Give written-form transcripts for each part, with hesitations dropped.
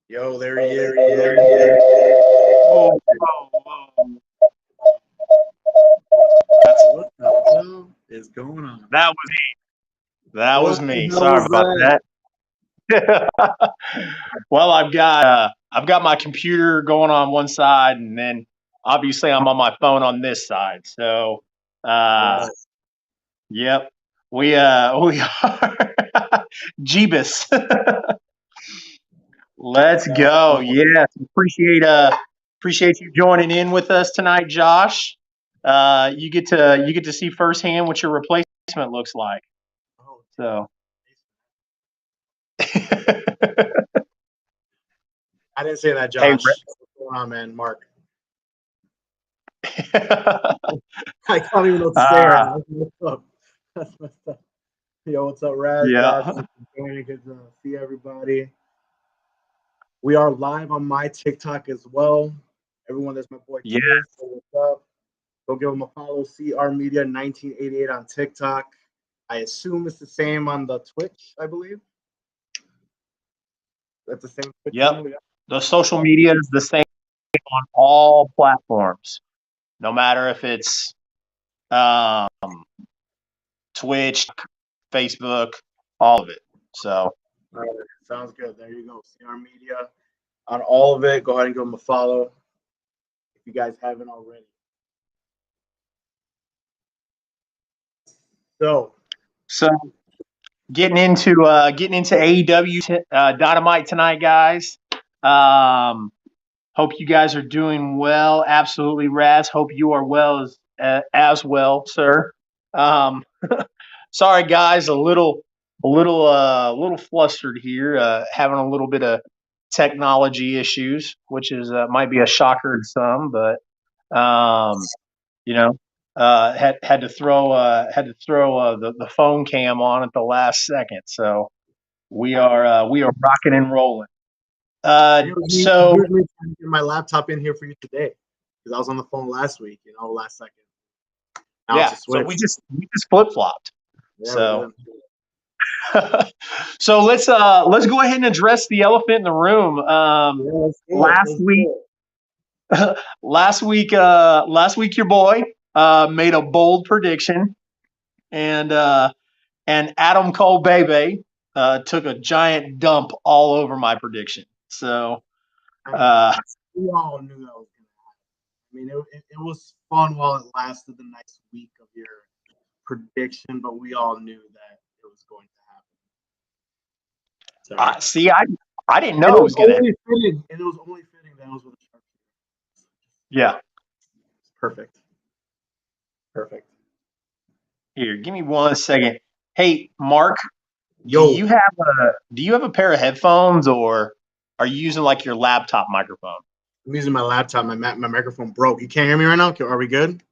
Yo, there he is. Whoa, whoa, whoa. What the hell is going on? That was that was What the me. hell Sorry is about that? that. Well, I've got my computer going on one side, and then obviously I'm on my phone on this side. So, Right. yep, we are Jeebus. Let's go. Yes, appreciate you joining in with us tonight, Josh. You get to see firsthand what your replacement looks like. Oh, So. I didn't say that, Hey, Josh. What's going on, man? Mark. uh, I can't even know what to say right now. What's up? That's messed up. Yo, what's up, Raz? Raz, yeah, thanks for joining. Good to see everybody. We are live on my TikTok as well. Everyone, that's my boy yeah, Chris. So what's up? Go give him a follow. CR Media 1988 on TikTok. I assume it's the same on the Twitch, I believe. That's the same Twitch yep. channel. Yeah. The social media is the same on all platforms, no matter if it's um, Twitch, Facebook, all of it. So, All right. Sounds good. There you go. CR Media on all of it. Go ahead and give them a follow if you guys haven't already. So, so getting into AEW Dynamite tonight, guys. Um, Hope you guys are doing well. Absolutely, Raz. Hope you are well as well, sir. Um, Sorry, guys. A little flustered here. Having a little bit of technology issues, which is might be a shocker to some, but um, you know, had to throw the phone cam on at the last second. So we are rocking and rolling. it was me So literally trying to get my laptop in here for you today because I was on the phone last week, last second. Now it's yeah, a so switch. we just flip flopped. Yeah, we So did. so let's go ahead and address the elephant in the room. Yeah, let's do it. Last Let's week, do it. last week your boy made a bold prediction, and Adam Cole Bebe took a giant dump all over my prediction. So I mean, uh, we all knew that was going to happen. I mean, it was fun while it lasted the next week of your prediction, but we all knew that it was going to happen. So, see, I didn't and know it it was was gonna. only fitting. And it was only fitting that it was with a sharpshooter. Yeah, It's perfect. Perfect. here, give me 1 second. Hey, Mark, do Yo, you have a pair of headphones, or are you using like your laptop microphone? I'm using my laptop. My microphone broke. You can't hear me right now? Are we good? Let me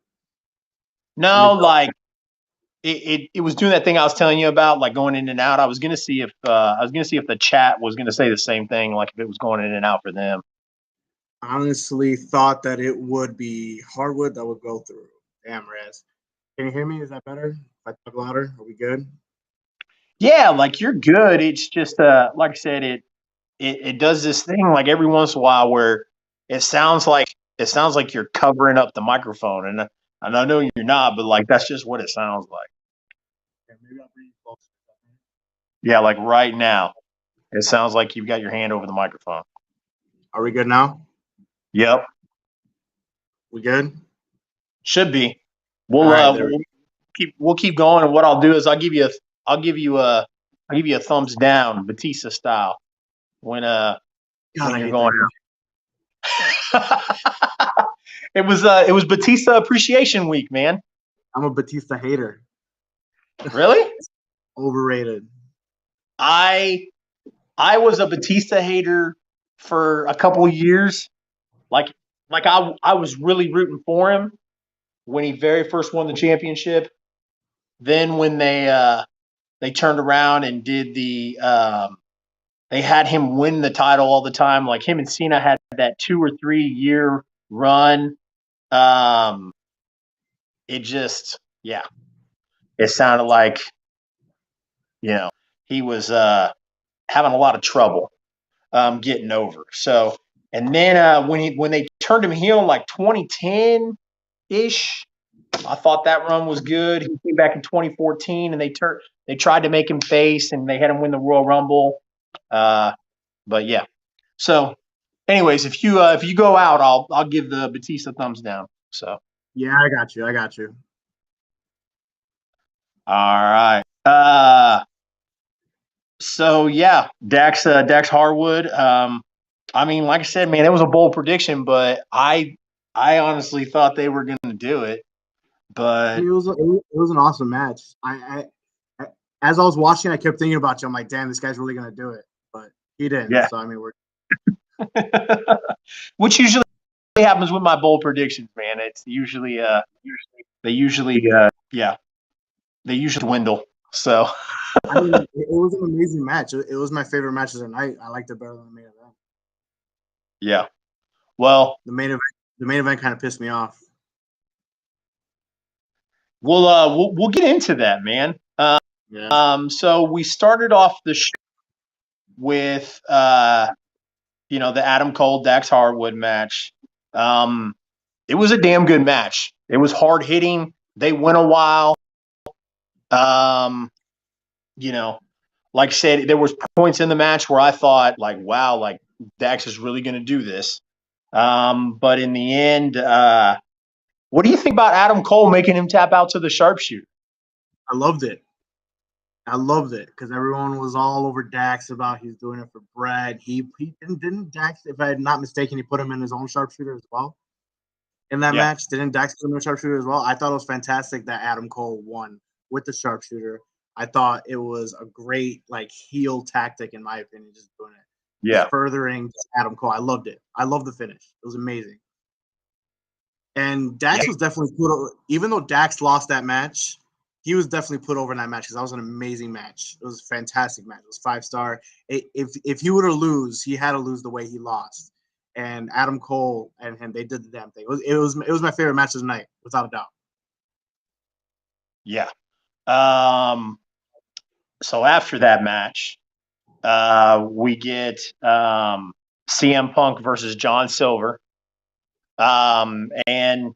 No, know. like it was doing that thing I was telling you about, like going in and out. I was gonna see if the chat was gonna say the same thing, like if it was going in and out for them. Honestly, thought that it would be hardwood that would go through. Damn, Raz. Can you hear me? Is that better? If I talk louder, are we good? Yeah, like you're good. It's just like I said, it does this thing like every once in a while where it sounds like you're covering up the microphone, and I know you're not, but like that's just what it sounds like. Okay, maybe I'll bring you closer. Yeah, like right now, it sounds like you've got your hand over the microphone. Are we good now? Yep, We good? should be. All We'll right, uh there. we'll keep going, and what I'll do is I'll give you a thumbs down, Batista style, when God, I you're hate that going guy. out. It was Batista Appreciation Week, man. I'm a Batista hater. Really? Overrated. I I was a Batista hater for a couple of years. Like I was really rooting for him when he very first won the championship. Then when they turned around and did they had him win the title all the time. Like him and Cena had that 2 or 3 year run. Um, it just, yeah, it sounded like, you know, he was having a lot of trouble. getting over. So, and then when they turned him heel in like 2010 ish, I thought that run was good. He came back in 2014, and they tried to make him face, and they had him win the Royal Rumble. But yeah. So, anyways, if you go out, I'll give the Batista thumbs down. So. Yeah, I got you. All right. So yeah, Dax Harwood. I mean, like I said, man, it was a bold prediction, but I honestly thought they were going to do it. But I mean, it was an awesome match. I as I was watching, I kept thinking about you. I'm like, damn, this guy's really going to do it, but he didn't. yeah, So I mean, which usually happens with my bold predictions, man. It's usually they usually dwindle. So I mean, it was an amazing match. It was my favorite match of the night. I liked it better than the main event. Yeah. Well, the main event kind of pissed me off. We'll get into that, man. So we started off the show with the Adam Cole Dax Harwood match. It was a damn good match. It was hard hitting. They went a while. Like I said, there was points in the match where I thought, like, wow, like Dax is really going to do this. But in the end, what do you think about Adam Cole making him tap out to the sharpshooter? I loved it because everyone was all over Dax about he's doing it for Brad. He didn't Dax, if I'm not mistaken, he put him in his own sharpshooter as well. In that match, didn't Dax put him in the sharpshooter as well? I thought it was fantastic that Adam Cole won with the sharpshooter. I thought it was a great heel tactic, in my opinion, just doing it. Yeah. Just furthering Adam Cole. I loved it. I loved the finish. It was amazing. And Dax was definitely put over, even though Dax lost that match, he was definitely put over in that match because that was an amazing match. It was a fantastic match. It was 5-star. If he were to lose, he had to lose the way he lost. And Adam Cole and him, they did the damn thing. It was my favorite match of the night, without a doubt. Yeah. So after that match, we get CM Punk versus John Silver. And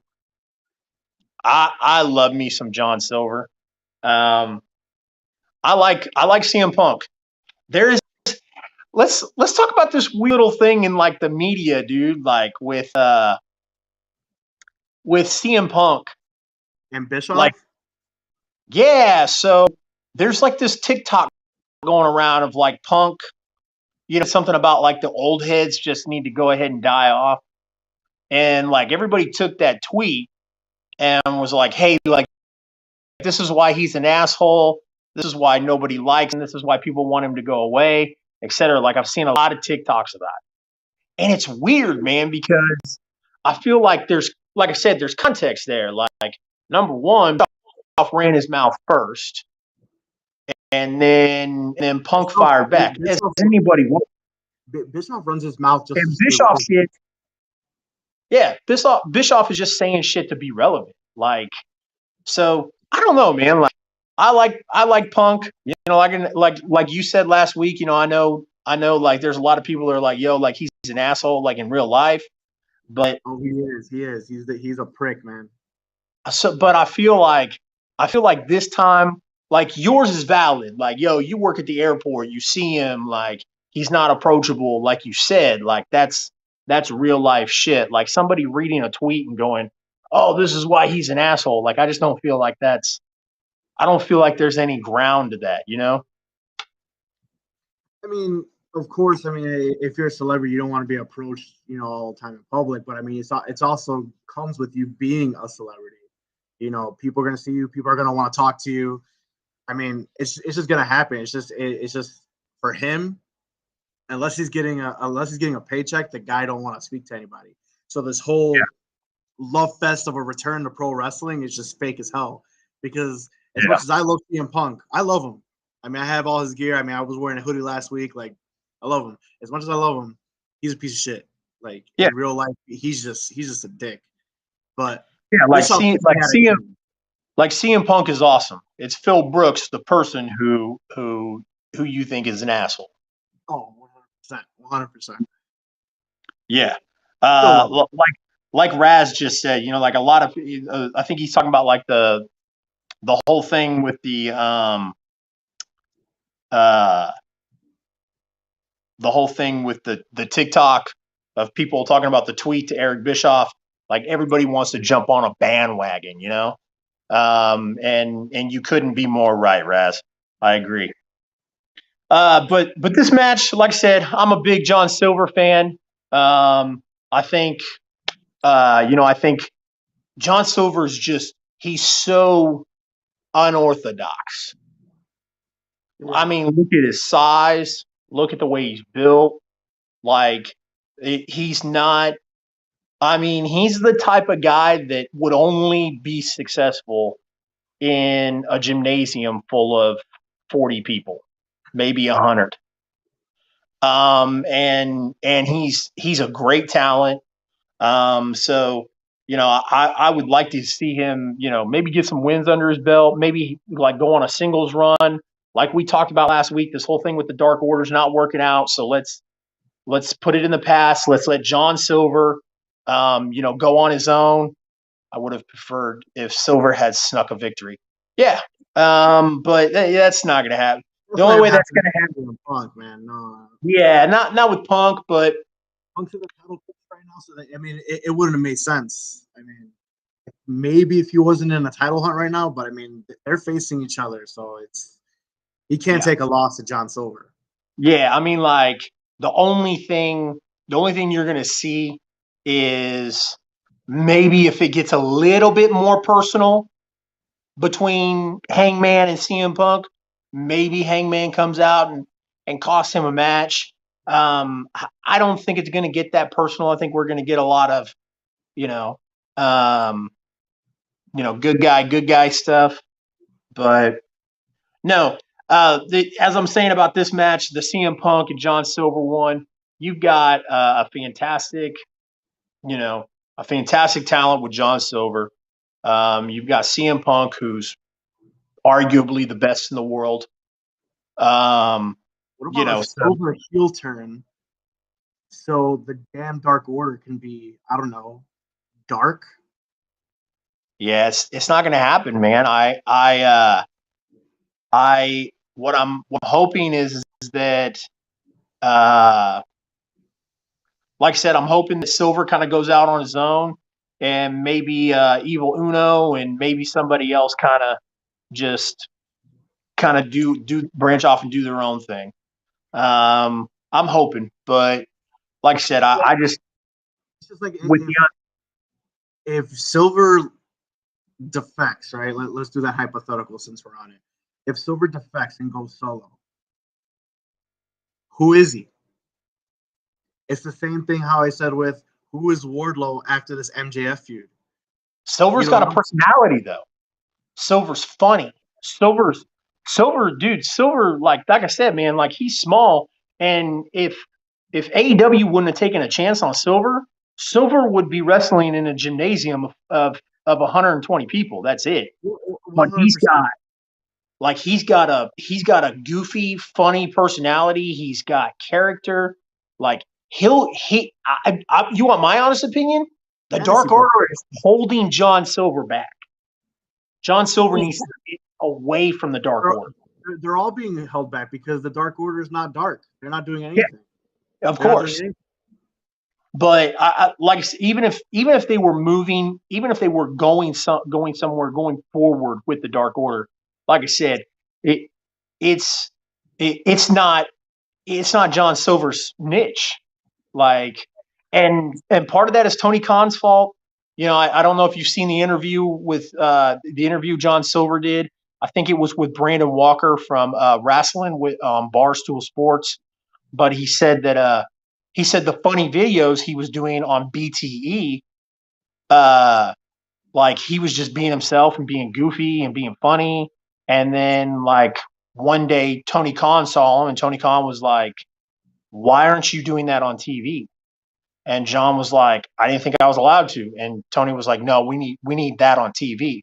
I love me some John Silver. I like CM Punk. There is let's talk about this weird little thing in like the media, dude, like with CM Punk and Bischoff. Like, yeah, so there's like this TikTok going around of like Punk, something about like the old heads just need to go ahead and die off. And like everybody took that tweet and was like, hey, like this is why he's an asshole. This is why nobody likes him. This is why people want him to go away, etc. Like I've seen a lot of TikToks of that. And it's weird, man, because I feel like like I said, there's context there. Like number one, Bischoff ran his mouth first. And then Punk fired back. As anybody wants. Bischoff runs his mouth just. And Bischoff shit. Yeah, Bischoff is just saying shit to be relevant. Like, so I don't know, man. Like, I like Punk. Like you said last week. I know. Like, there's a lot of people that are like, yo, like he's an asshole, like in real life. But he is. He's a prick, man. So, but I feel like this time, like yours is valid. Like, yo, you work at the airport, you see him, like he's not approachable, like you said. Like that's real life shit. Like somebody reading a tweet and going, "Oh, this is why he's an asshole." Like I just don't feel like I don't feel like there's any ground to that, I mean, of course. I mean, if you're a celebrity, you don't want to be approached, all the time in public. But I mean, it's also comes with you being a celebrity. People are going to see you. People are going to want to talk to you. I mean, it's just going to happen. It's just for him, unless he's getting a paycheck, the guy don't want to speak to anybody. So this whole love fest of a return to pro wrestling is just fake as hell. Because as much as I love CM Punk, I love him. I mean, I have all his gear. I mean, I was wearing a hoodie last week. Like, I love him. As much as I love him, he's a piece of shit. Like in real life, he's just a dick. But CM Punk is awesome. It's Phil Brooks, the person who you think is an asshole. Oh, 100%. Yeah. Still love it. Like Raz just said, like a lot of, I think he's talking about like the whole thing with uh, the whole thing with the TikTok of people talking about the tweet to Eric Bischoff. Like everybody wants to jump on a bandwagon, and you couldn't be more right, Raz. I agree. But this match, like I said, I'm a big John Silver fan. I think, I think John Silver's he's so unorthodox. Yeah. I mean, look at his size. Look at the way he's built. Like, he's not. I mean, he's the type of guy that would only be successful in a gymnasium full of 40 people, maybe 100. And he's a great talent. So I would like to see him, maybe get some wins under his belt, maybe like go on a singles run, like we talked about last week. This whole thing with the Dark Order's not working out, so let's put it in the past. Let's let John Silver, go on his own. I would have preferred if Silver had snuck a victory. Yeah, but that's not going to happen. The only way that's going to happen with Punk, man. No. Yeah, not with Punk, but Punk's in the title right now, so that, I mean, it wouldn't have made sense. I mean, maybe if he wasn't in a title hunt right now, but I mean, they're facing each other, so he can't take a loss to John Silver. Yeah, I mean, like the only thing you're gonna see is maybe if it gets a little bit more personal between Hangman and CM Punk, maybe Hangman comes out and costs him a match. I don't think it's going to get that personal. I think we're going to get a lot of, good guy stuff. But no, as I'm saying about this match, the CM Punk and John Silver one, you've got a fantastic talent with John Silver. You've got CM Punk, who's arguably the best in the world. What about a Silver heel turn? So the damn Dark Order can be, I don't know, dark. Yeah, it's not going to happen, man. What I'm hoping is that, like I said, I'm hoping that Silver kind of goes out on his own, and maybe Evil Uno and maybe somebody else kind of do branch off and do their own thing. I'm hoping, but like I said, I just it's just like if Silver defects, right? Let's do that hypothetical since we're on it. If Silver defects and goes solo, who is he? It's the same thing how I said with who is Wardlow after this MJF feud. Silver's got a personality though. Silver's funny. Silver, dude. Silver, like I said, man, like he's small, and if AEW wouldn't have taken a chance on Silver, Silver would be wrestling in a gymnasium of 120 people. That's it. 100%. But he's got a goofy, funny personality. He's got character. Like you want my honest opinion? The Dark Order is holding John Silver back. John Silver needs to get away from the Dark Order. They're all being held back because the Dark Order is not dark. They're not doing anything. Yeah, of course. But even if they were moving, even if they were going somewhere, going forward with the Dark Order, like I said, it's not John Silver's niche. Like, and part of that is Tony Khan's fault. I don't know if you've seen the interview John Silver did. I think it was with Brandon Walker from wrestling with Barstool Sports. But he said that the funny videos he was doing on BTE, like he was just being himself and being goofy and being funny. And then like one day Tony Khan saw him and Tony Khan was like, "Why aren't you doing that on TV?" And John was like, "I didn't think I was allowed to." And Tony was like, "No, we need that on TV."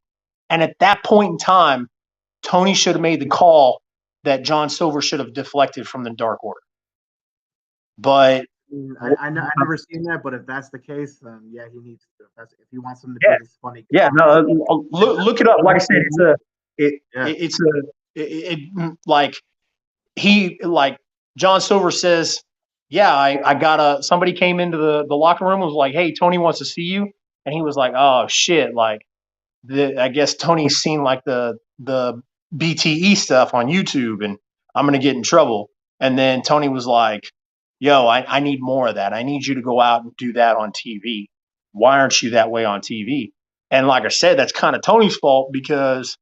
And at that point in time, Tony should have made the call that John Silver should have deflected from the Dark Order. But I never seen that, but if that's the case, then yeah, he needs to. If he wants him to yeah, be this funny yeah, guy, no, look it up. Like I said, yeah, like like John Silver says, yeah, I got somebody came into the locker room and was like, hey, Tony wants to see you, and he was like, oh shit, like I guess Tony's seen like the BTE stuff on YouTube, and I'm gonna get in trouble. And then Tony was like, yo, I need more of that. I need you to go out and do that on TV. Why aren't you that way on TV? And like I said, that's kind of Tony's fault because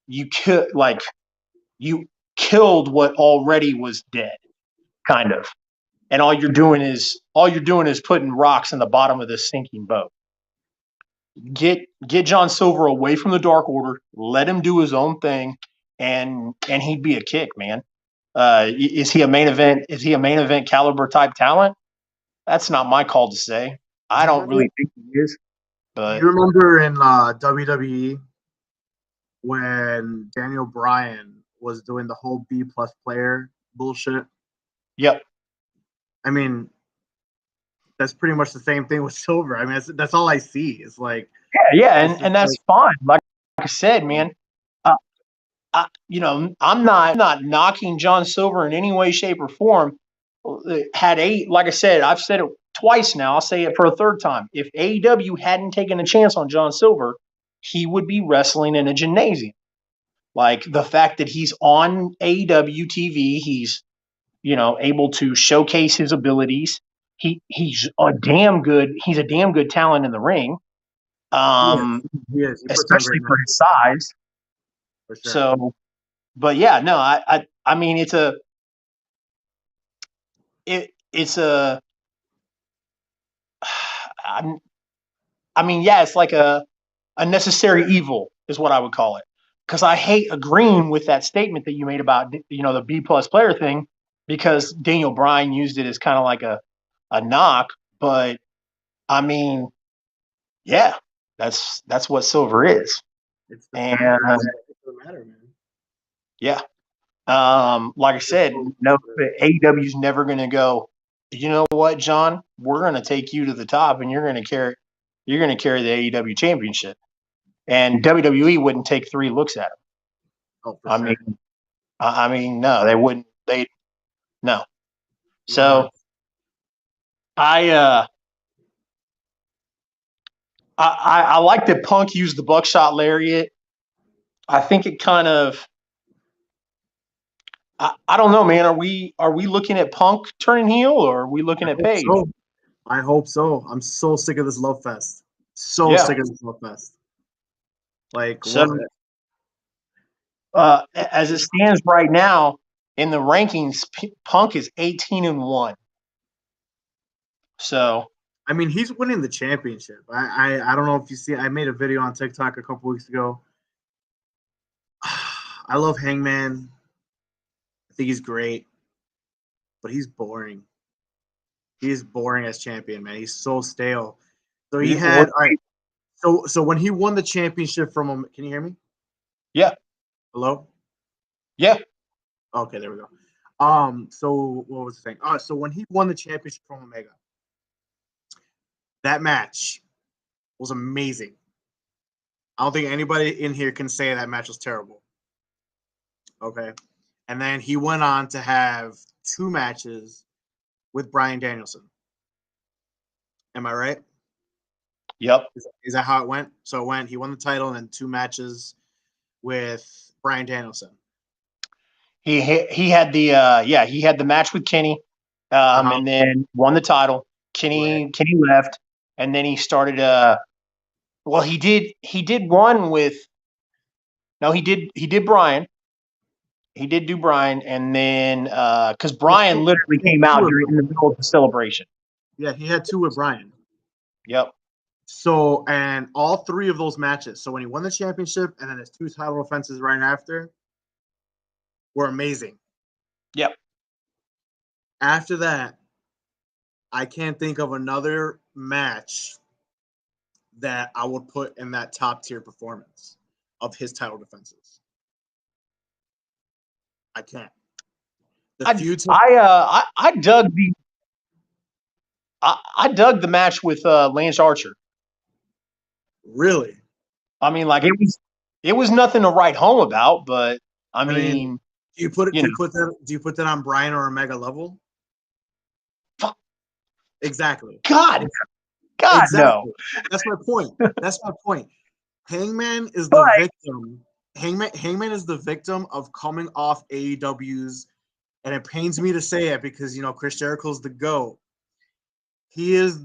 you killed what already was dead, kind of. And all you're doing is putting rocks in the bottom of this sinking boat. Get John Silver away from the Dark Order, let him do his own thing, and he'd be a kick, man. Is he a main event? Is he a main event caliber type talent? That's not my call to say. I do you don't remember? really think he is, Do but you remember in WWE when Daniel Bryan was doing the whole B plus player bullshit? yep, I mean, that's pretty much the same thing with Silver. I mean, that's all I see. It's like yeah, it's and just that's like fine. Like I said, man, uh, I'm not knocking John Silver in any way, shape, or form. Like I said, I've said it twice now. I'll say it for a third time. If AEW hadn't taken a chance on John Silver, he would be wrestling in a gymnasium. Like the fact that he's on AEW TV, he's able to showcase his abilities. He's a damn good talent in the ring, he is. He is. He puts on especially great for matches his size. for sure. So, but yeah, no, I mean it's a I mean, yeah, it's like a necessary evil is what I would call it. Because I hate agreeing with that statement that you made about the B plus player thing, because Daniel Bryan used it as kind of like a knock. But I mean, yeah, that's what Silver is, It's the and fact. It's the matter, man. yeah, like I said, no, AEW's never going to go. You know what, John? We're going to take you to the top, and you're going to carry the AEW championship. And WWE wouldn't take 3 looks at him. Oh, for I sure. mean, no, they wouldn't. No. No, So I I like that Punk used the buckshot lariat. I think it kind of. I don't know, man. Are we looking at Punk turning heel, or are we I looking at hope Page? so. I hope so. I'm so sick of this love fest. So Yeah. sick of this love fest. Like So what? as it stands right now in the rankings, Punk is 18-1. So I mean, he's winning the championship. I don't know if you see. I made a video on TikTok a couple weeks ago. I love Hangman. I think he's great, but he's boring. He is boring as champion, man. He's so stale. So he had all right. So when he won the championship from him, can you hear me? yeah, Hello? yeah. Okay, there we go. So what was the thing? So when he won the championship from Omega, that match was amazing. I don't think anybody in here can say that match was terrible. Okay. And then he went on to have 2 matches with Bryan Danielson. Am I right? Yep. Is that how it went? So he won the title and then 2 matches with Bryan Danielson. He had he had the match with Kenny, and then won the title. Kenny left, and then he started. Well, he did one with. No, he did Brian. He did do Brian, and then because Brian literally came out in the middle of the celebration. Yeah, he had 2 with Bryan. Yep. So, and all 3 of those matches. So when he won the championship and then his 2 title defenses right after were amazing. Yep. After that, I can't think of another match that I would put in that top tier performance of his title defenses. I can't. The feud. I dug the match with Lance Archer. Really? I mean, like it was nothing to write home about, but I mean, do you put that on Brian or Omega level? Exactly. God, exactly. no. That's my point. That's my point. Hangman is the victim. Hangman is the victim of coming off AEW's, and it pains me to say it because Chris Jericho's the GOAT. He is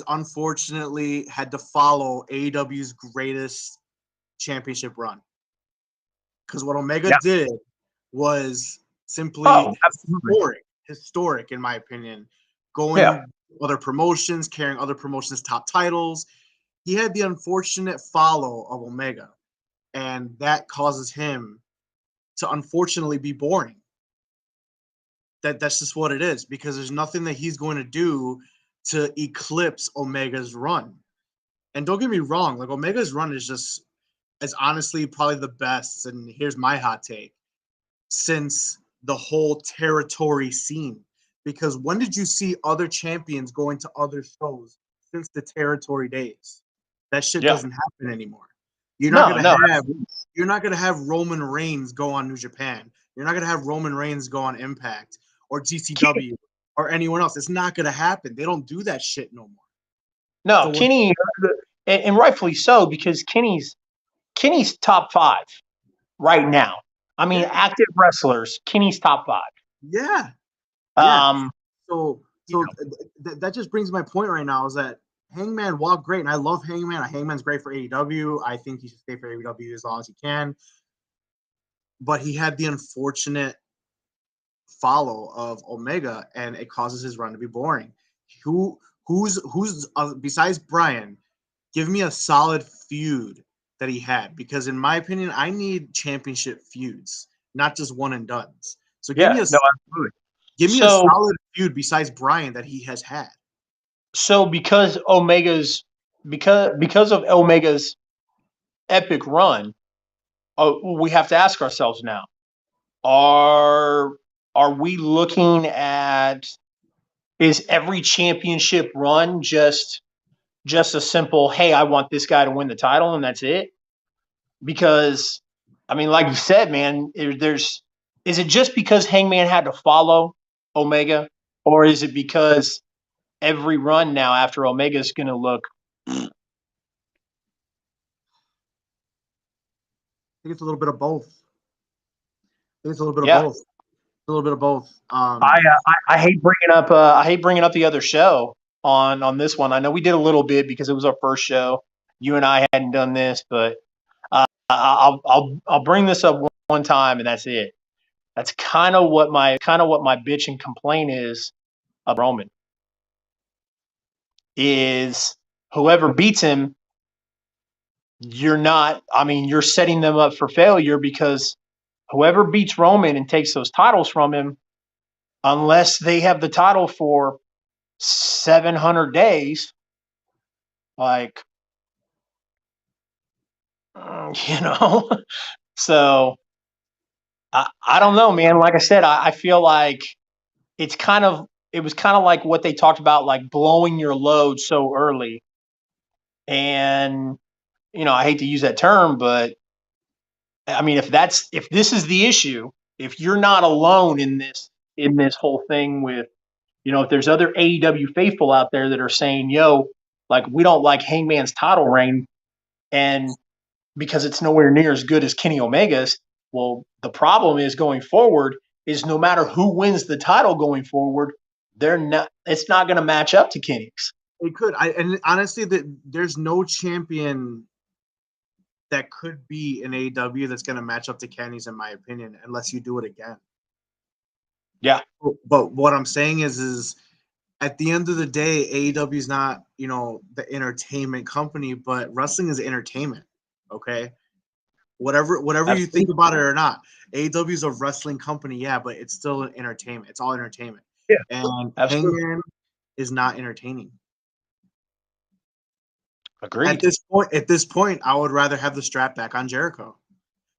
unfortunately had to follow AEW's greatest championship run. Because what Omega did was simply historic, in my opinion. Going other promotions, carrying other promotions' top titles. He had the unfortunate follow of Omega, and that causes him to unfortunately be boring. That's just what it is, because there's nothing that he's going to do to eclipse Omega's run. And don't get me wrong, like Omega's run is honestly probably the best, and here's my hot take, since the whole territory scene. Because when did you see other champions going to other shows since the territory days? That shit doesn't happen anymore. You're not gonna have Roman Reigns go on New Japan. You're not gonna have Roman Reigns go on Impact or GCW or anyone else. It's not gonna happen. They don't do that shit no more. No, so Kenny, and rightfully so, because Kenny's top 5 right now. I mean, active wrestlers, Kenny's top 5. Yeah. So that just brings my point right now is that Hangman, while great, and I love Hangman. Hangman's great for AEW. I think he should stay for AEW as long as he can. But he had the unfortunate follow of Omega, and it causes his run to be boring. Who's besides Brian? Give me a solid feud that he had, because in my opinion, I need championship feuds, not just one and dones. So give me a solid feud besides Brian that he has had. So because of Omega's epic run, we have to ask ourselves now: Are we looking at, is every championship run just a simple, hey, I want this guy to win the title and that's it? Because I mean, like you said, man, is it just because Hangman had to follow Omega, or is it because every run now after Omega is going to look? I think it's a little bit of both. A little bit of both. I hate bringing up the other show on this one. I know we did a little bit because it was our first show. You and I hadn't done this, but I'll bring this up one time and that's it. That's kind of what my bitch and complaint is of Roman. Is whoever beats him, you're setting them up for failure, because whoever beats Roman and takes those titles from him, unless they have the title for 700 days, like, so I don't know, man. Like I said, I feel like it was kind of like what they talked about, like blowing your load so early. And, I hate to use that term, but I mean, if this is the issue, if you're not alone in this whole thing with, if there's other AEW faithful out there that are saying, yo, like, we don't like Hangman's title reign, and because it's nowhere near as good as Kenny Omega's, well, the problem is going forward is no matter who wins the title going forward, it's not going to match up to Kenny's. It could. And honestly, there's no champion that could be in AEW that's going to match up to Kenny's, in my opinion, unless you do it again. Yeah. But what I'm saying is at the end of the day, AEW is not, the entertainment company, but wrestling is entertainment. Okay. Whatever Absolutely. You think about it or not, AEW is a wrestling company. Yeah, but it's still an entertainment. It's all entertainment. Yeah. And Absolutely. Hangman is not entertaining. Agreed. At this point, I would rather have the strap back on Jericho,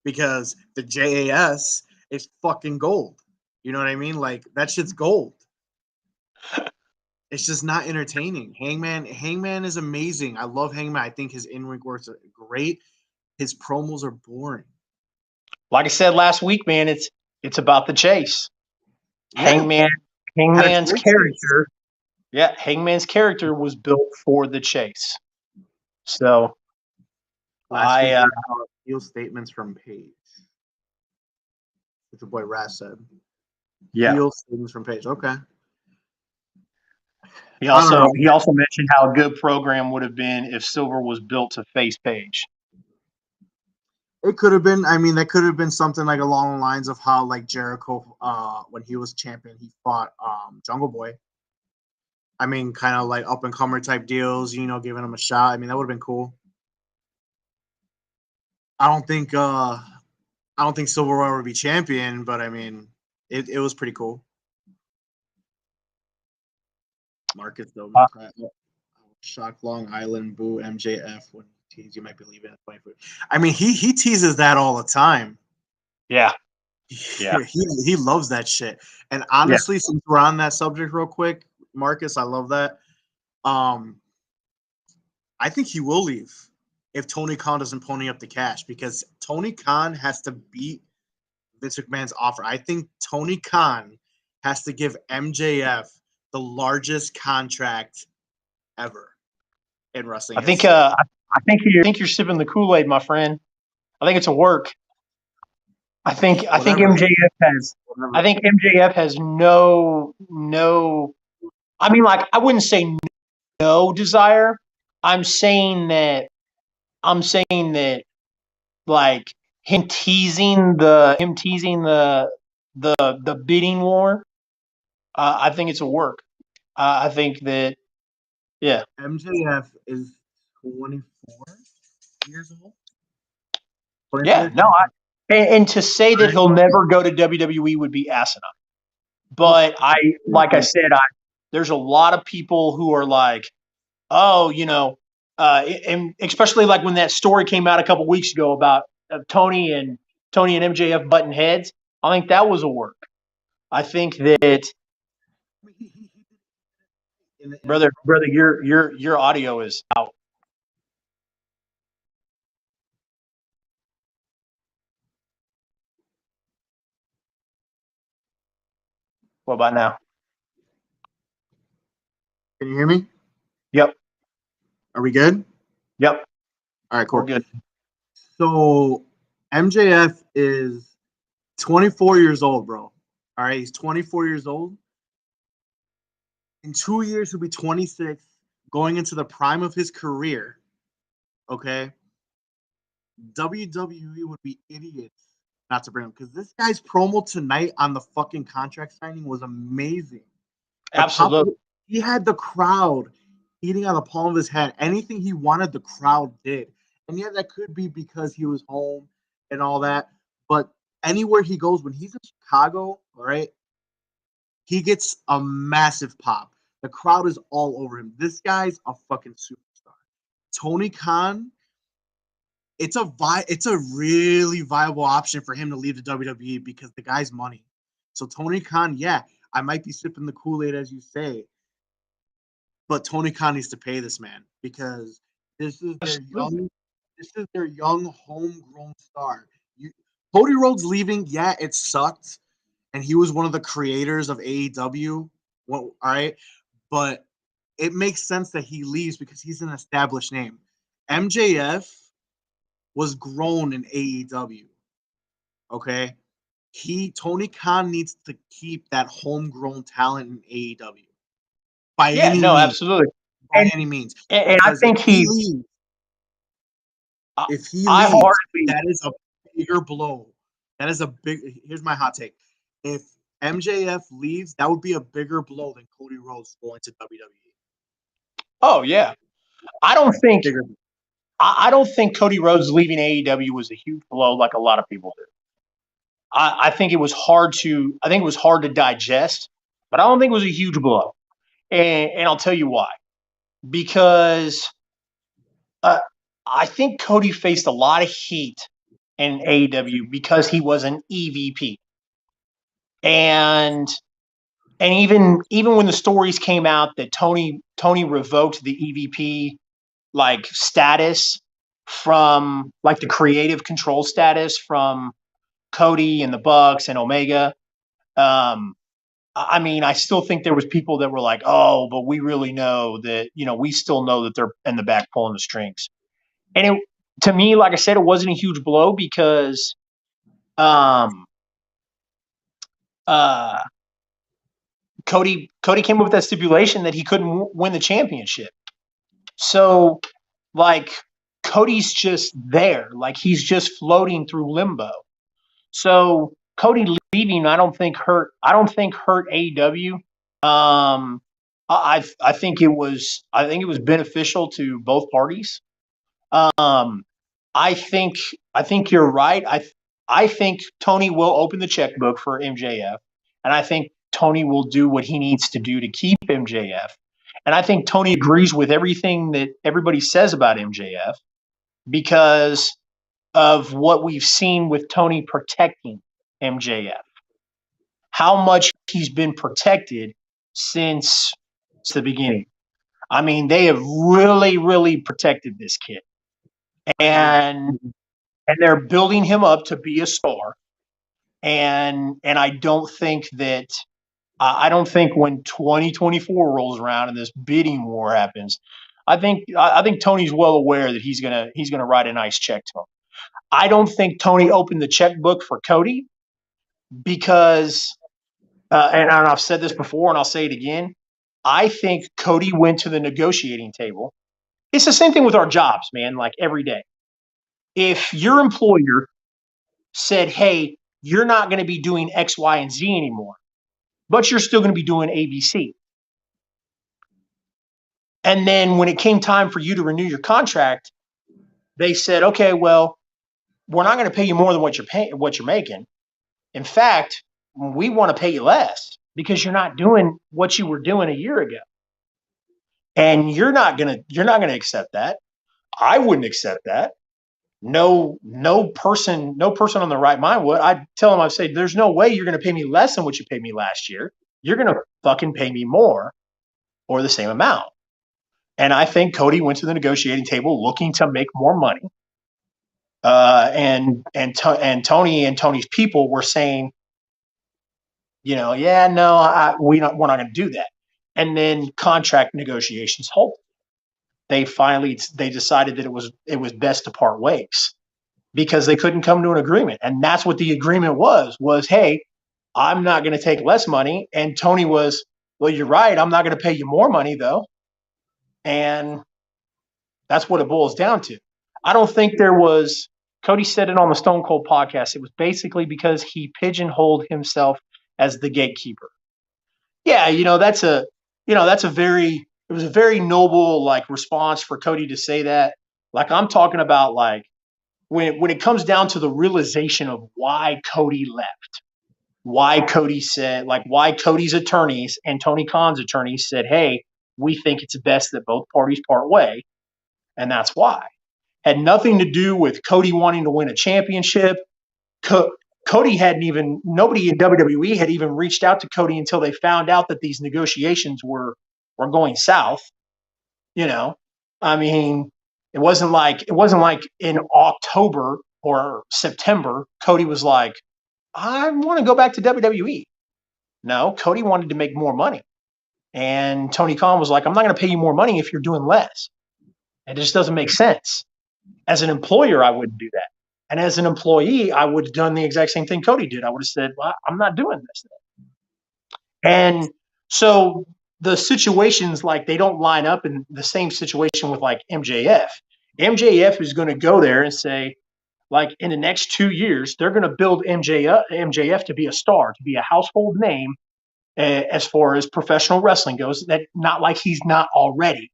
because the JAS is fucking gold. You know what I mean? Like that shit's gold. It's just not entertaining. Hangman is amazing. I love Hangman. I think his in-ring works are great. His promos are boring. Like I said last week, man, it's about the chase. Yeah. Hangman's character. Yeah, Hangman's character was built for the chase. So Last week, heel statements from Paige. What your boy Raz said. yeah. Heel statements from Paige. Okay. He also mentioned how a good program would have been if Silver was built to face Paige. It could have been. I mean, that could have been something like along the lines of how like Jericho, when he was champion, he fought Jungle Boy. I mean, kind of like up and comer type deals, you know, giving him a shot. I mean, that would have been cool. I don't think Silver Royal would be champion, but I mean, it was pretty cool. Marcus though, shock Long Island, boo MJF when tease you might be leaving at 20 foot. I mean, he teases that all the time. Yeah. Yeah. he loves that shit. And honestly, since we're on that subject real quick, Marcus, I love that. I think he will leave if Tony Khan doesn't pony up the cash, because Tony Khan has to beat Vince McMahon's offer. I think Tony Khan has to give MJF the largest contract ever in wrestling. I think you're sipping the Kool-Aid, my friend. I think it's a work. I think MJF has no. I mean, like, I wouldn't say no desire. I'm saying that like him teasing the bidding war. I think it's a work. I think that MJF is 24 years old. Yeah, no, and to say that he'll never go to WWE would be asinine. But like I said, there's a lot of people who are like, oh, you know, and especially like when that story came out a couple weeks ago about Tony and MJF butting heads. I think that was a work. I think that brother, your audio is out. What about now? Can you hear me? Yep. Are we good? Yep. All right, cool. We're good. So MJF is 24 years old, bro. All right, he's 24 years old. In 2 years, he'll be 26, going into the prime of his career. Okay. WWE would be idiots not to bring him, because this guy's promo tonight on the fucking contract signing was amazing. Absolutely. He had the crowd eating on the palm of his hand. Anything he wanted, the crowd did. And yeah, that could be because he was home and all that. But anywhere he goes, when he's in Chicago, all right, he gets a massive pop. The crowd is all over him. This guy's a fucking superstar. Tony Khan, it's a really viable option for him to leave the WWE because the guy's money. So Tony Khan, yeah, I might be sipping the Kool-Aid as you say, but Tony Khan needs to pay this man because this is their young homegrown star. Cody Rhodes leaving, yeah, it sucked, and he was one of the creators of AEW. Well, all right, but it makes sense that he leaves because he's an established name. MJF was grown in AEW. Okay. Tony Khan needs to keep that homegrown talent in AEW. Absolutely. By any means. And I think if he leaves, that is a bigger blow. Here's my hot take. If MJF leaves, that would be a bigger blow than Cody Rhodes going to WWE. Oh yeah. I don't think Cody Rhodes leaving AEW was a huge blow like a lot of people do. I think it was hard to digest, but I don't think it was a huge blow. And I'll tell you why. Because I think Cody faced a lot of heat in AEW because he was an EVP. And even when the stories came out that Tony revoked the EVP like status from like the creative control status from Cody and the Bucks and Omega. I mean, I still think there was people that were like, "Oh, but we really know that, we still know that they're in the back pulling the strings." And to me, like I said, it wasn't a huge blow because, uh, Cody came up with that stipulation that he couldn't win the championship. So, like, Cody's just there, like he's just floating through limbo. So Cody leaving, I don't think hurt AEW. I think it was beneficial to both parties. I think you're right. I think Tony will open the checkbook for MJF, and I think Tony will do what he needs to do to keep MJF. And I think Tony agrees with everything that everybody says about MJF because of what we've seen with Tony protecting MJF. How much he's been protected since the beginning. I mean, they have really, really protected this kid. And they're building him up to be a star. And I don't think that when 2024 rolls around and this bidding war happens, I think Tony's well aware that he's gonna write a nice check to him. I don't think Tony opened the checkbook for Cody because, and I've said this before and I'll say it again, I think Cody went to the negotiating table. It's the same thing with our jobs, man, like every day. If your employer said, hey, you're not going to be doing X, Y, and Z anymore, but you're still going to be doing ABC. And then when it came time for you to renew your contract, they said, okay, well, we're not going to pay you more than what you're making. In fact, we want to pay you less because you're not doing what you were doing a year ago. And you're not going to accept that. I wouldn't accept that. No person on the right mind would. I'd tell them, I'd say, there's no way you're going to pay me less than what you paid me last year. You're going to fucking pay me more or the same amount. And I think Cody went to the negotiating table looking to make more money. And Tony and Tony's people were saying, yeah, no, we're not going to do that. And then contract negotiations halted. They decided that it was best to part ways because they couldn't come to an agreement. And that's what the agreement was, hey, I'm not going to take less money. And Tony was, well, you're right. I'm not going to pay you more money though. And that's what it boils down to. I don't think Cody said it on the Stone Cold podcast. It was basically because he pigeonholed himself as the gatekeeper. Yeah. It was a very noble like response for Cody to say that. Like I'm talking about like when it comes down to the realization of why Cody left, why Cody's attorneys and Tony Khan's attorneys said, hey, we think it's best that both parties part way. And that's why. Had nothing to do with Cody wanting to win a championship. Nobody in WWE had even reached out to Cody until they found out that these negotiations were going south. I mean, it wasn't like in October or September, Cody was like, I want to go back to WWE. No, Cody wanted to make more money. And Tony Khan was like, I'm not going to pay you more money if you're doing less. It just doesn't make sense. As an employer, I wouldn't do that. And as an employee, I would have done the exact same thing Cody did. I would have said, well, I'm not doing this. And so the situations, like they don't line up in the same situation with like MJF. MJF is going to go there and say, like in the next 2 years, they're going to build MJF to be a star, to be a household name as far as professional wrestling goes. That not like he's not already,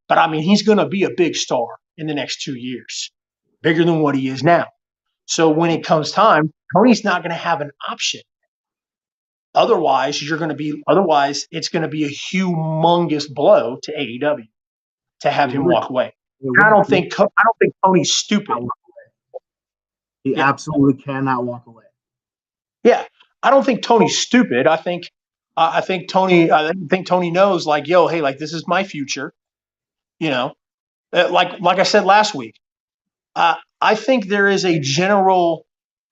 but I mean, he's going to be a big star in the next 2 years, bigger than what he is now. So when it comes time, Tony's not going to have an option. Otherwise, it's going to be a humongous blow to AEW to have him walk away. I don't think Tony's stupid. He absolutely cannot walk away. Yeah, I don't think Tony's stupid. I think Tony knows, like, yo, hey, like, this is my future. You know, like I said last week, I think there is a general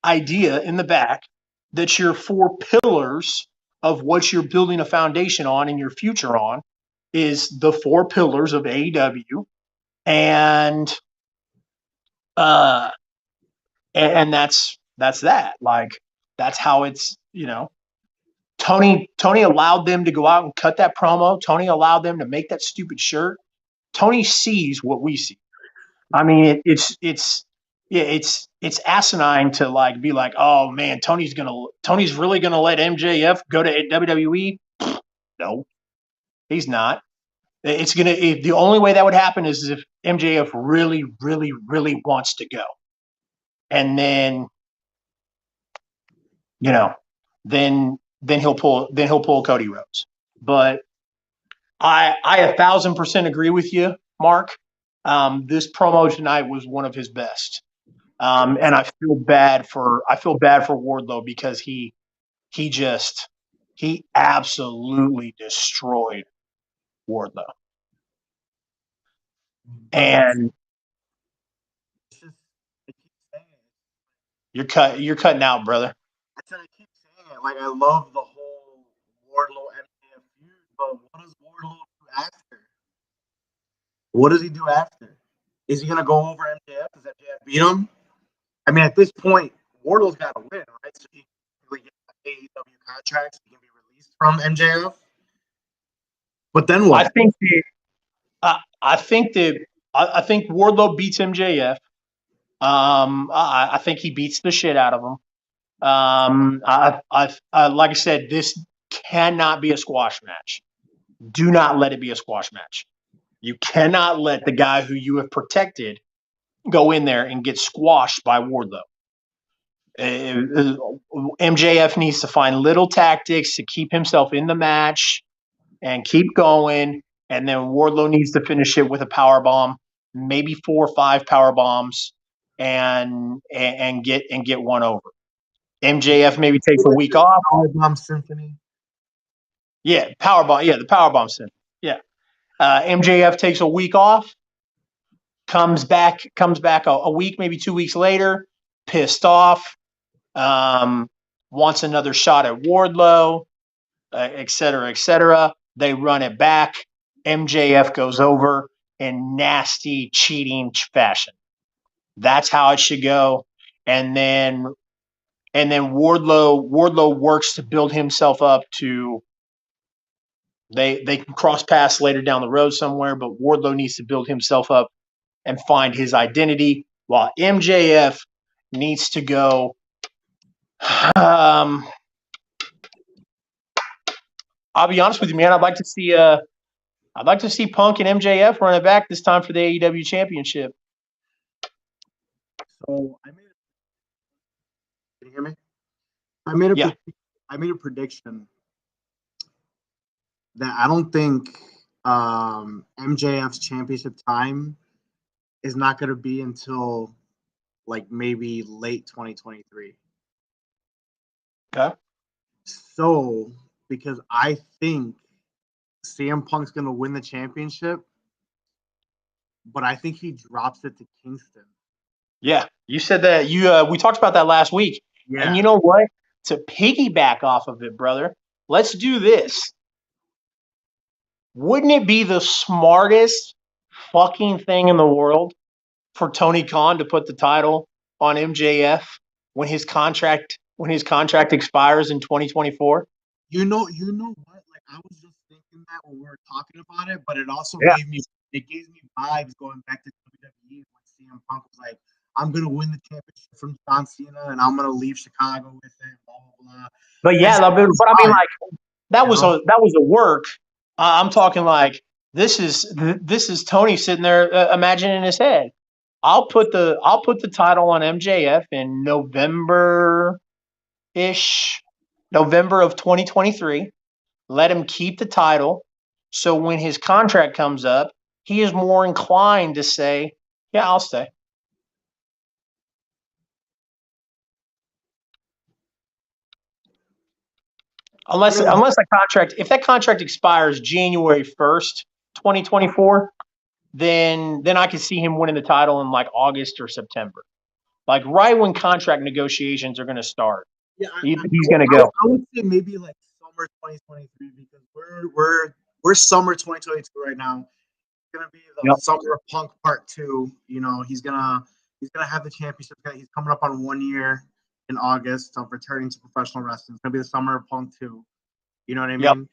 idea in the back that your four pillars of what you're building a foundation on and your future on is the four pillars of AEW, and uh, and that's that. Like, that's how it's, Tony allowed them to go out and cut that promo. Tony allowed them to make that stupid shirt. Tony sees what we see. I mean, it's asinine to like be like, oh man, Tony's really gonna let MJF go to WWE. No, he's not. The only way that would happen is if MJF really, really, really wants to go, and then then he'll pull Cody Rhodes. But I 1,000% agree with you, Mark. This promo tonight was one of his best, and I feel bad for Wardlow because he absolutely destroyed Wardlow. And you're cutting out, brother. I said I keep saying it. Like, I love the whole Wardlow MJF feud, but what does Wardlow do after? What does he do after? Is he gonna go over MJF? Does MJF beat him? I mean, at this point, Wardlow's got to win, right? So he can really get an AEW contract, so he can be released from MJF. But then what? I think Wardlow beats MJF. I think he beats the shit out of him. Like I said, this cannot be a squash match. Do not let it be a squash match. You cannot let the guy who you have protected go in there and get squashed by Wardlow. MJF needs to find little tactics to keep himself in the match and keep going. And then Wardlow needs to finish it with a power bomb, maybe 4 or 5 power bombs, and get one over. MJF maybe takes a week off. Powerbomb Symphony. Yeah, powerbomb. Yeah, the powerbomb symphony. Yeah, MJF takes a week off, comes back a week, maybe 2 weeks later, pissed off, wants another shot at Wardlow, et cetera, et cetera. They run it back. MJF goes over in nasty, cheating fashion. That's how it should go. And then Wardlow works to build himself up to. They can cross paths later down the road somewhere, but Wardlow needs to build himself up and find his identity, while MJF needs to go. I'll be honest with you, man. I'd like to see Punk and MJF run it back this time for the AEW Championship. So can you hear me? I made a prediction that I don't think MJF's championship time is not going to be until like maybe late 2023. Okay. So, because I think CM Punk's going to win the championship, but I think he drops it to Kingston. Yeah, you said that. We talked about that last week. Yeah. And you know what? To piggyback off of it, brother, let's do this. Wouldn't it be the smartest fucking thing in the world for Tony Khan to put the title on MJF when his contract expires in 2024? You know what? Like, I was just thinking that when we were talking about it, but it also gave me vibes going back to WWE when CM Punk was like, I'm gonna win the championship from John Cena and I'm gonna leave Chicago with it, blah blah blah. But yeah, but I mean, like, that was a work. I'm talking like this is Tony sitting there imagining in his head. I'll put the title on MJF in November of 2023. Let him keep the title, so when his contract comes up, he is more inclined to say, "Yeah, I'll stay." Unless the contract, if that contract expires January 1st, 2024, then I can see him winning the title in like August or September. Like right when contract negotiations are going to start. Yeah, He's going to go. I would say maybe like summer 2023 because we're summer 2022 right now. It's gonna be the Summer of Punk Part 2. You know, he's gonna have the championship. He's coming up on 1 year in August of returning to professional wrestling. It's gonna be the Summer of Punk 2. You know what I mean?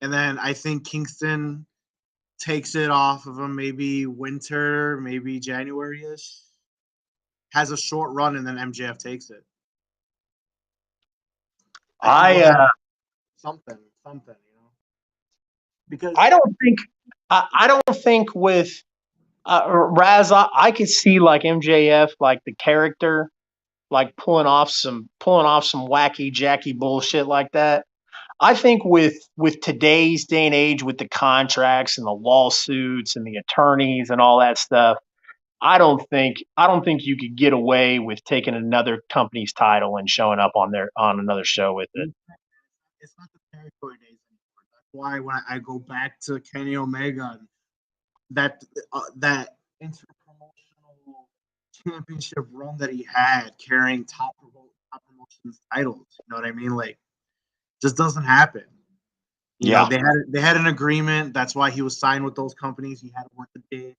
And then I think Kingston takes it off of him maybe winter, maybe January-ish. Has a short run and then MJF takes it. Something, you know. Because I don't think with Raz, I could see like MJF, like the character, like pulling off some wacky Jackie bullshit like that. I think with today's day and age, with the contracts and the lawsuits and the attorneys and all that stuff, I don't think you could get away with taking another company's title and showing up on another show with it. It's not the territory days anymore. That's why when I go back to Kenny Omega, that interpromotional championship run that he had, carrying top promotions titles. You know what I mean? Like, just doesn't happen. You know, they had an agreement. That's why he was signed with those companies. He had to work the dates.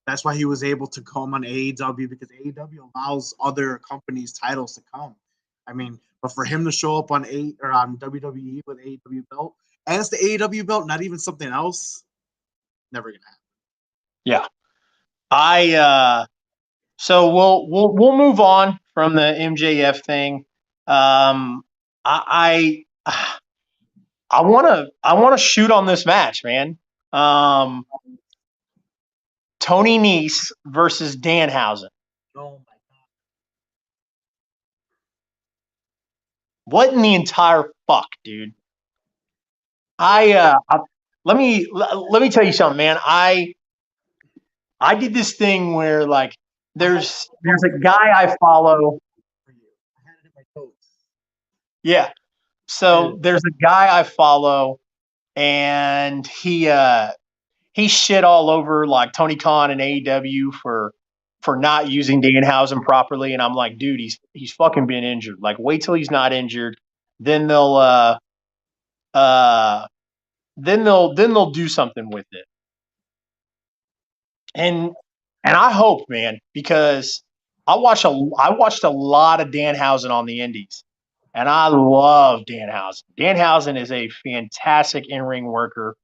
That's why he was able to come on AEW, because AEW allows other companies' titles to come. I mean, but for him to show up on WWE with AEW belt, and it's the AEW belt, not even something else, never gonna happen. Yeah, so we'll move on from the MJF thing. I want to shoot on this match, man. Tony Nese versus Danhausen. Oh my God! What in the entire fuck, dude? Let me tell you something, man. I did this thing where like there's a guy I follow. Yeah. So there's a guy I follow, and he shit all over like Tony Khan and AEW for not using Danhausen properly, and I'm like, dude, he's fucking been injured. Like, wait till he's not injured, then they'll do something with it. And I hope, man, because I watched a lot of Danhausen on the Indies, and I love Danhausen. Danhausen is a fantastic in-ring worker,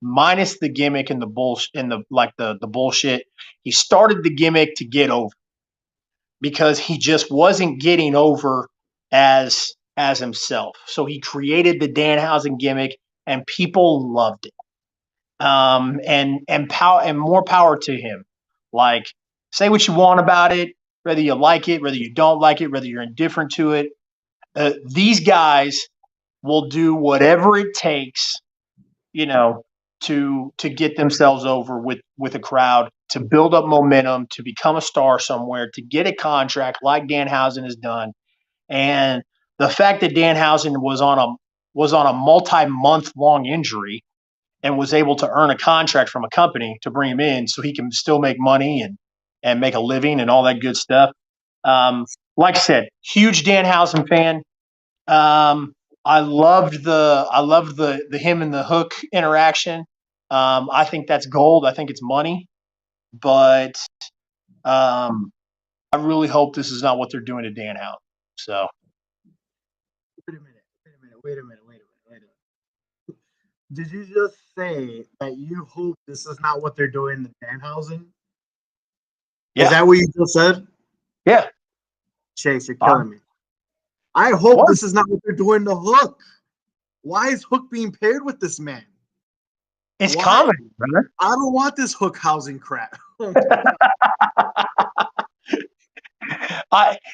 minus the gimmick and the bullshit and the bullshit. He started the gimmick to get over because he just wasn't getting over as himself. So he created the Danhausen gimmick, and people loved it. And more power to him. Like, say what you want about it, whether you like it, whether you don't like it, whether you're indifferent to it. These guys will do whatever it takes, you know, to get themselves over with a crowd, to build up momentum, to become a star somewhere, to get a contract like Danhausen has done. And the fact that Danhausen was on a multi-month long injury and was able to earn a contract from a company to bring him in so he can still make money and make a living and all that good stuff. Like I said, huge Danhausen fan. I loved the him and the Hook interaction. I think that's gold. I think it's money, but I really hope this is not what they're doing to Danhausen. So Wait a minute. Did you just say that you hope this is not what they're doing to Danhausen? Yeah. Is that what you just said? Yeah. Chase, you're killing me. I hope this is not what they're doing to Hook. Why is Hook being paired with this man? It's comedy, brother. I don't want this Hook housing crap.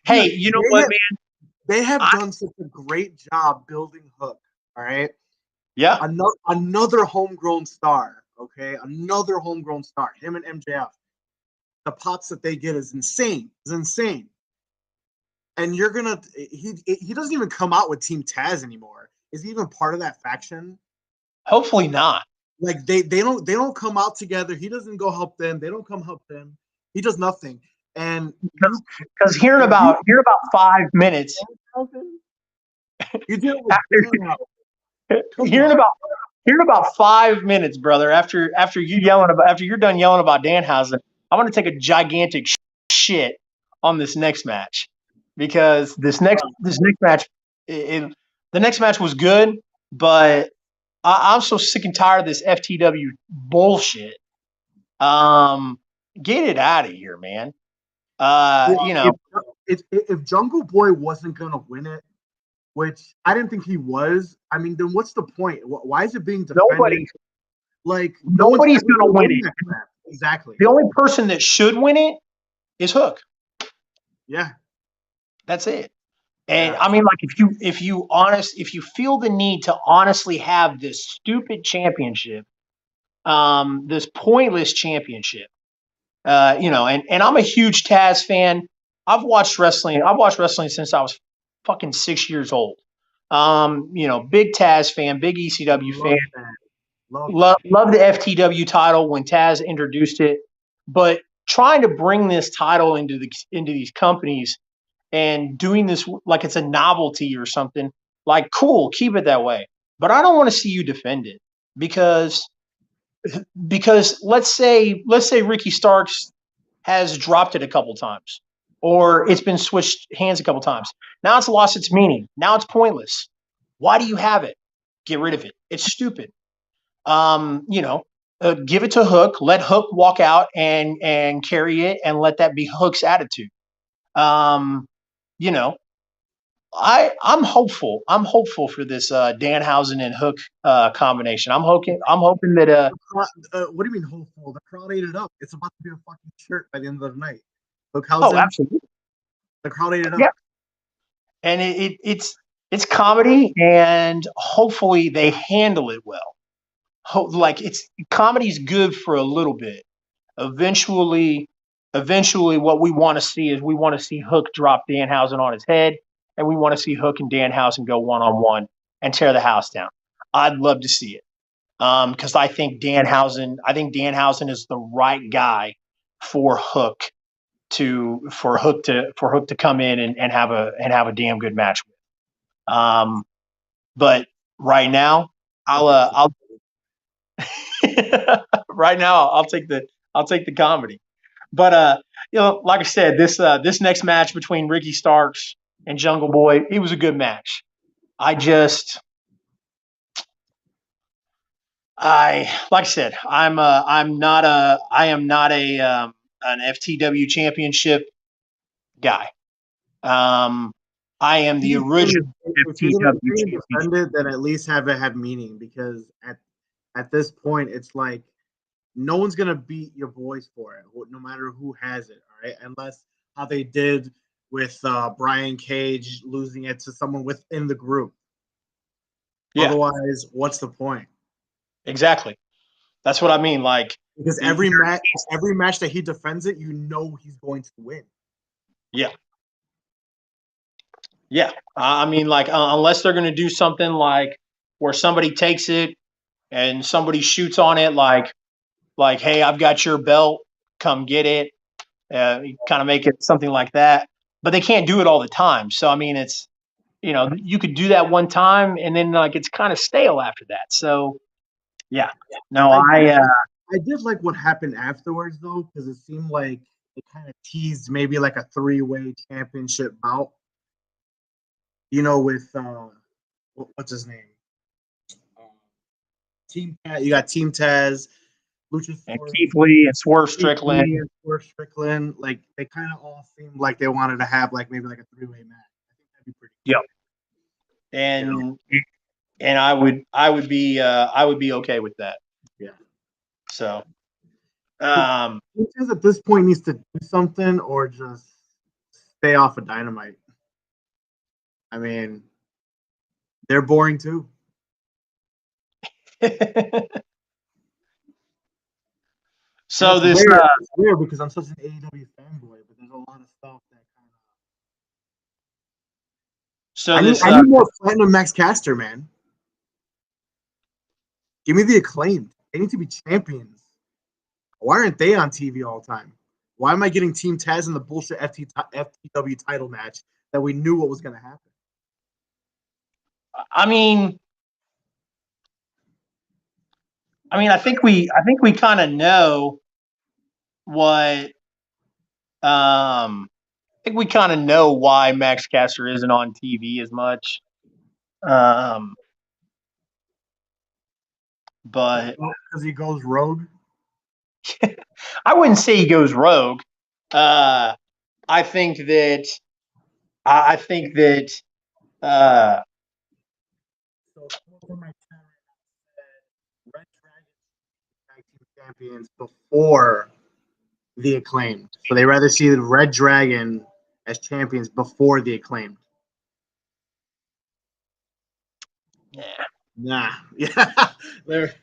Hey, you know what, man? They have done such a great job building Hook. All right. Yeah. Another homegrown star. Okay. Another homegrown star. Him and MJF. The pops that they get is insane. It's insane. And you're gonna he doesn't even come out with Team Taz anymore. is he even part of that faction? Hopefully not. Like they don't come out together. He doesn't go help them. They don't come help them. He does nothing. And because hearing about 5 minutes, you deal with hearing about 5 minutes, brother. After you're done yelling about Danhausen, I want to take a gigantic shit on this next match, because this next match, the next match was good, but I'm so sick and tired of this FTW bullshit. Get it out of here, man. If Jungle Boy wasn't gonna win it, which I didn't think he was, I mean, then what's the point? Why is it being defended? Nobody's gonna win it. Exactly. The only person that should win it is Hook. Yeah, that's it. And I mean, like, if you feel the need to honestly have this stupid championship, this pointless championship, and I'm a huge Taz fan. I've watched wrestling since I was fucking 6 years old. Big Taz fan, big ECW fan. Love the FTW title when Taz introduced it, but trying to bring this title into these companies and doing this like it's a novelty or something, like, cool, keep it that way. But I don't want to see you defend it, because let's say Ricky Starks has dropped it a couple times, or it's been switched hands a couple times. Now it's lost its meaning. Now it's pointless. Why do you have it? Get rid of it. It's stupid. Give it to Hook. Let Hook walk out and carry it, and let that be Hook's attitude. I'm hopeful. I'm hopeful for this Danhausen and Hook combination. I'm hoping that. What do you mean hopeful? The crowd ate it up. It's about to be a fucking shirt by the end of the night. Hookhausen. Oh, absolutely. The crowd ate it up. Yeah. And it's comedy, and hopefully they handle it well. Comedy's good for a little bit. Eventually, what we want to see is Hook drop Danhausen on his head, and we want to see Hook and Danhausen go one-on-one and tear the house down. I'd love to see it, because I think Danhausen is the right guy for Hook to come in and have a damn good match with. But right now, I'll take the comedy. But like I said, this next match between Ricky Starks and Jungle Boy, it was a good match. Like I said, I am not an FTW championship guy. I am the original FTW championship. Then at least have it have meaning, because at this point, it's like no one's gonna beat your boys for it, no matter who has it. All right, unless how they did with Brian Cage losing it to someone within the group. Yeah. Otherwise, what's the point? Exactly. That's what I mean. Like, because every match that he defends it, he's going to win. Yeah. Yeah. I mean, like, unless they're going to do something like where somebody takes it and somebody shoots on it, like, hey, I've got your belt, come get it. You kind of make it something like that, but they can't do it all the time. So, I mean, it's, you could do that one time, and then like it's kind of stale after that. So, yeah. No, I did like what happened afterwards, though, because it seemed like it kind of teased maybe like a 3-way championship bout. With what's his name? Team Taz. You got Team Taz, Luchasaurus, and Keith Lee and Swerve Strickland. Like, they kind of all seemed like they wanted to have like maybe like a 3-way match. I think that'd be pretty cool. Yep. And I would be okay with that. Yeah. So, Lucha's at this point needs to do something, or just stay off of Dynamite. I mean, they're boring too. So this weird because I'm such an AEW fanboy, but there's a lot of stuff that kind of. So I need more Platinum Max Caster, man. Give me the Acclaimed. They need to be champions. Why aren't they on TV all the time? Why am I getting Team Taz in the bullshit FTW title match that we knew what was going to happen? I mean, I think we kind of know what. I think we kind of know why Max Caster isn't on TV as much. But because he goes rogue. I wouldn't say he goes rogue. I think that. So for my channel, Red Dragon tag team champions before the Acclaimed. So they rather see the Red Dragon as champions before the Acclaimed. Yeah. They're.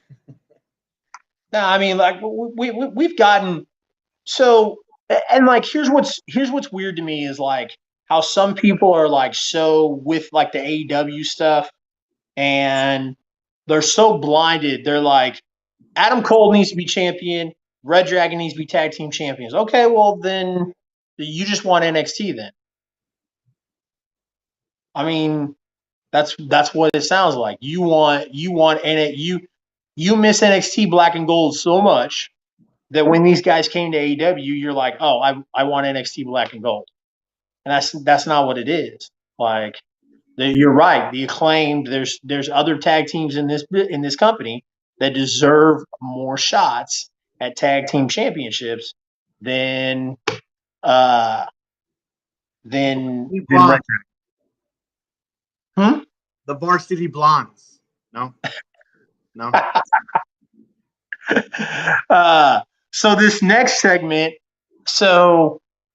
No, I mean, like we've gotten so, and like here's what's weird to me is like how some people are like so with like the AEW stuff, and they're so blinded. They're like, Adam Cole needs to be champion, Red Dragon needs to be tag team champions. Okay, well then you just want NXT then. I mean, that's what it sounds like. You miss NXT Black and Gold so much that when these guys came to AEW, you're like, oh, I want NXT Black and Gold, and that's not what it is. Like, you're right. The Acclaimed, there's other tag teams in this company that deserve more shots at tag team championships than Red. The Varsity Blondes. No. So this next segment,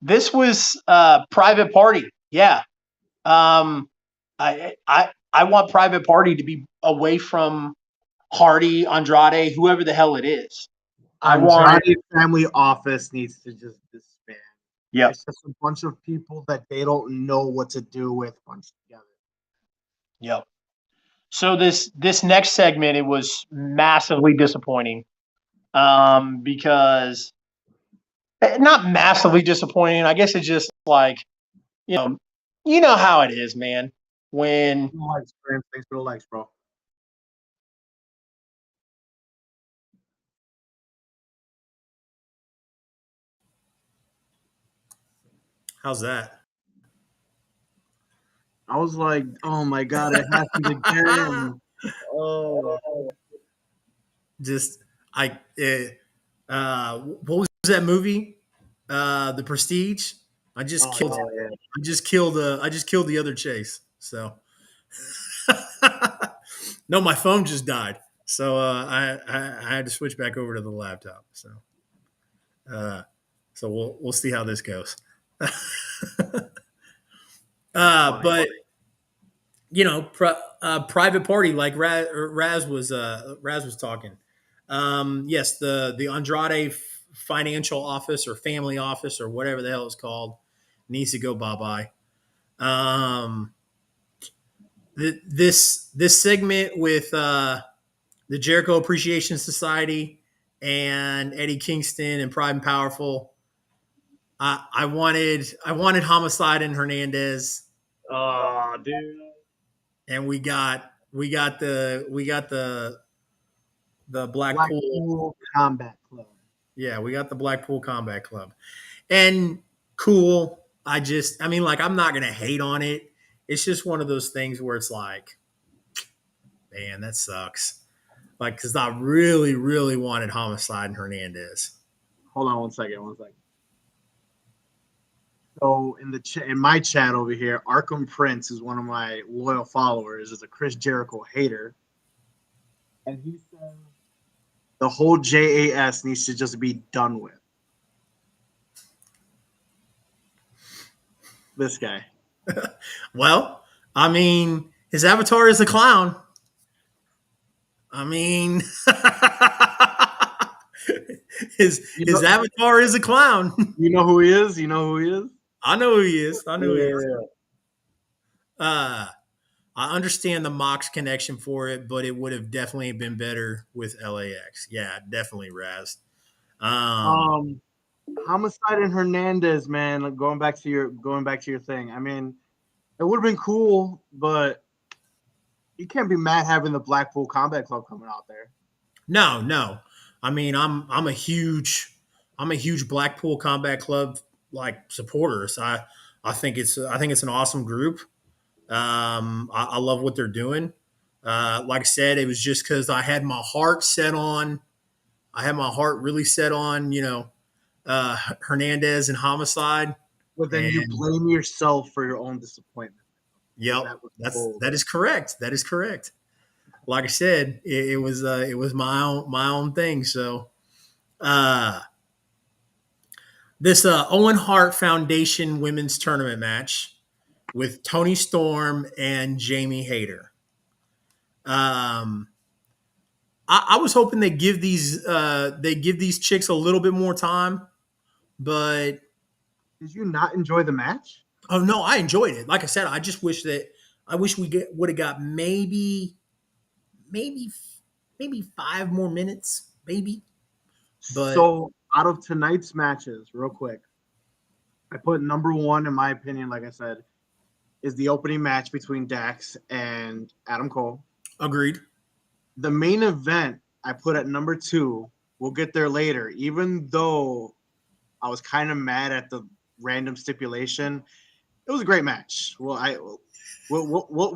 this was Private Party. Yeah. I want Private Party to be away from Hardy, Andrade, whoever the hell it is. Andrade family office needs to just disband. Yeah. It's just a bunch of people that they don't know what to do with bunched together. Yep. So this next segment, it was massively disappointing. Because not massively disappointing. I guess it's just like, you know how it is, man. When thanks for the likes, bro. How's that? I was like, oh my god, it happened again. Oh, what was that movie? The Prestige. I just killed the other Chase. So no, my phone just died. So I had to switch back over to the laptop. So we'll see how this goes. But Private Party, like Raz was talking. Yes, the Andrade financial office or family office or whatever the hell it's called needs to go bye-bye. This segment with the Jericho Appreciation Society and Eddie Kingston and Pride and Powerful. I wanted Homicide and Hernandez. Oh, dude. And we got the Blackpool Combat Club. Yeah, we got the Blackpool Combat Club. And cool. I'm not going to hate on it. It's just one of those things where it's like, man, that sucks. Like, because I really, really wanted Homicide and Hernandez. Hold on one second. So in my chat over here, Arkham Prince is one of my loyal followers, is a Chris Jericho hater. And he says the whole JAS needs to just be done with. This guy. Well, his avatar is a clown. His avatar is a clown. You know who he is? I know who he is. I understand the Mox connection for it, but it would have definitely been better with LAX. Yeah, definitely, Raz. Um, Homicide and Hernandez, man. Like, going back to your thing. I mean, it would have been cool, but you can't be mad having the Blackpool Combat Club coming out there. No, no. I mean, I'm a huge Blackpool Combat Club like supporter. So I think it's an awesome group. I love what they're doing. Like I said, it was just because I had my heart really set on Hernandez and Homicide. But then you And blame yourself for your own disappointment. yep, That was bold. that is correct. That is correct. Like I said, it was my own thing. So uh, this Owen Hart Foundation women's tournament match with Tony Storm and Jamie Hayter. Um, I was hoping they give these chicks a little bit more time, but Did you not enjoy the match? oh no, I enjoyed it. Like I said, I wish would have got maybe maybe 5 more minutes, maybe. But So out of tonight's matches, real quick, I put number one in my opinion, like I said, is the opening match between Dax and Adam Cole. agreed. The main event I put at number two. We'll get there later. Even though I was kind of mad at the random stipulation, it was a great match. We'll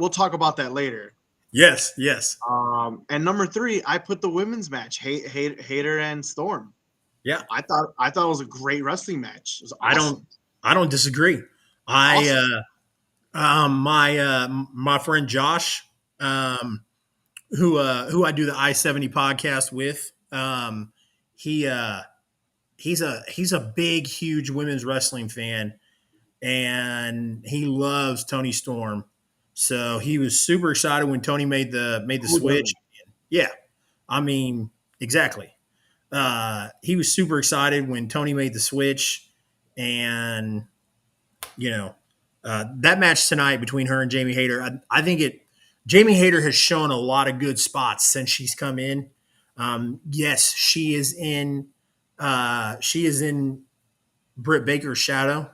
talk about that later. Yes, yes, And number three, I put the women's match, Hater and Storm. yeah. I thought it was a great wrestling match. It was awesome. I don't disagree. My friend Josh, who I do the I-70 podcast with, he he's a big, huge women's wrestling fan, and he loves Tony Storm. So he was super excited when Tony made the Who switch. doesn't? Yeah, I mean exactly. He was super excited when Tony made the switch, and that match tonight between her and Jamie Hayter, I think Jamie Hayter has shown a lot of good spots since she's come in. Yes, she is in Britt Baker's shadow.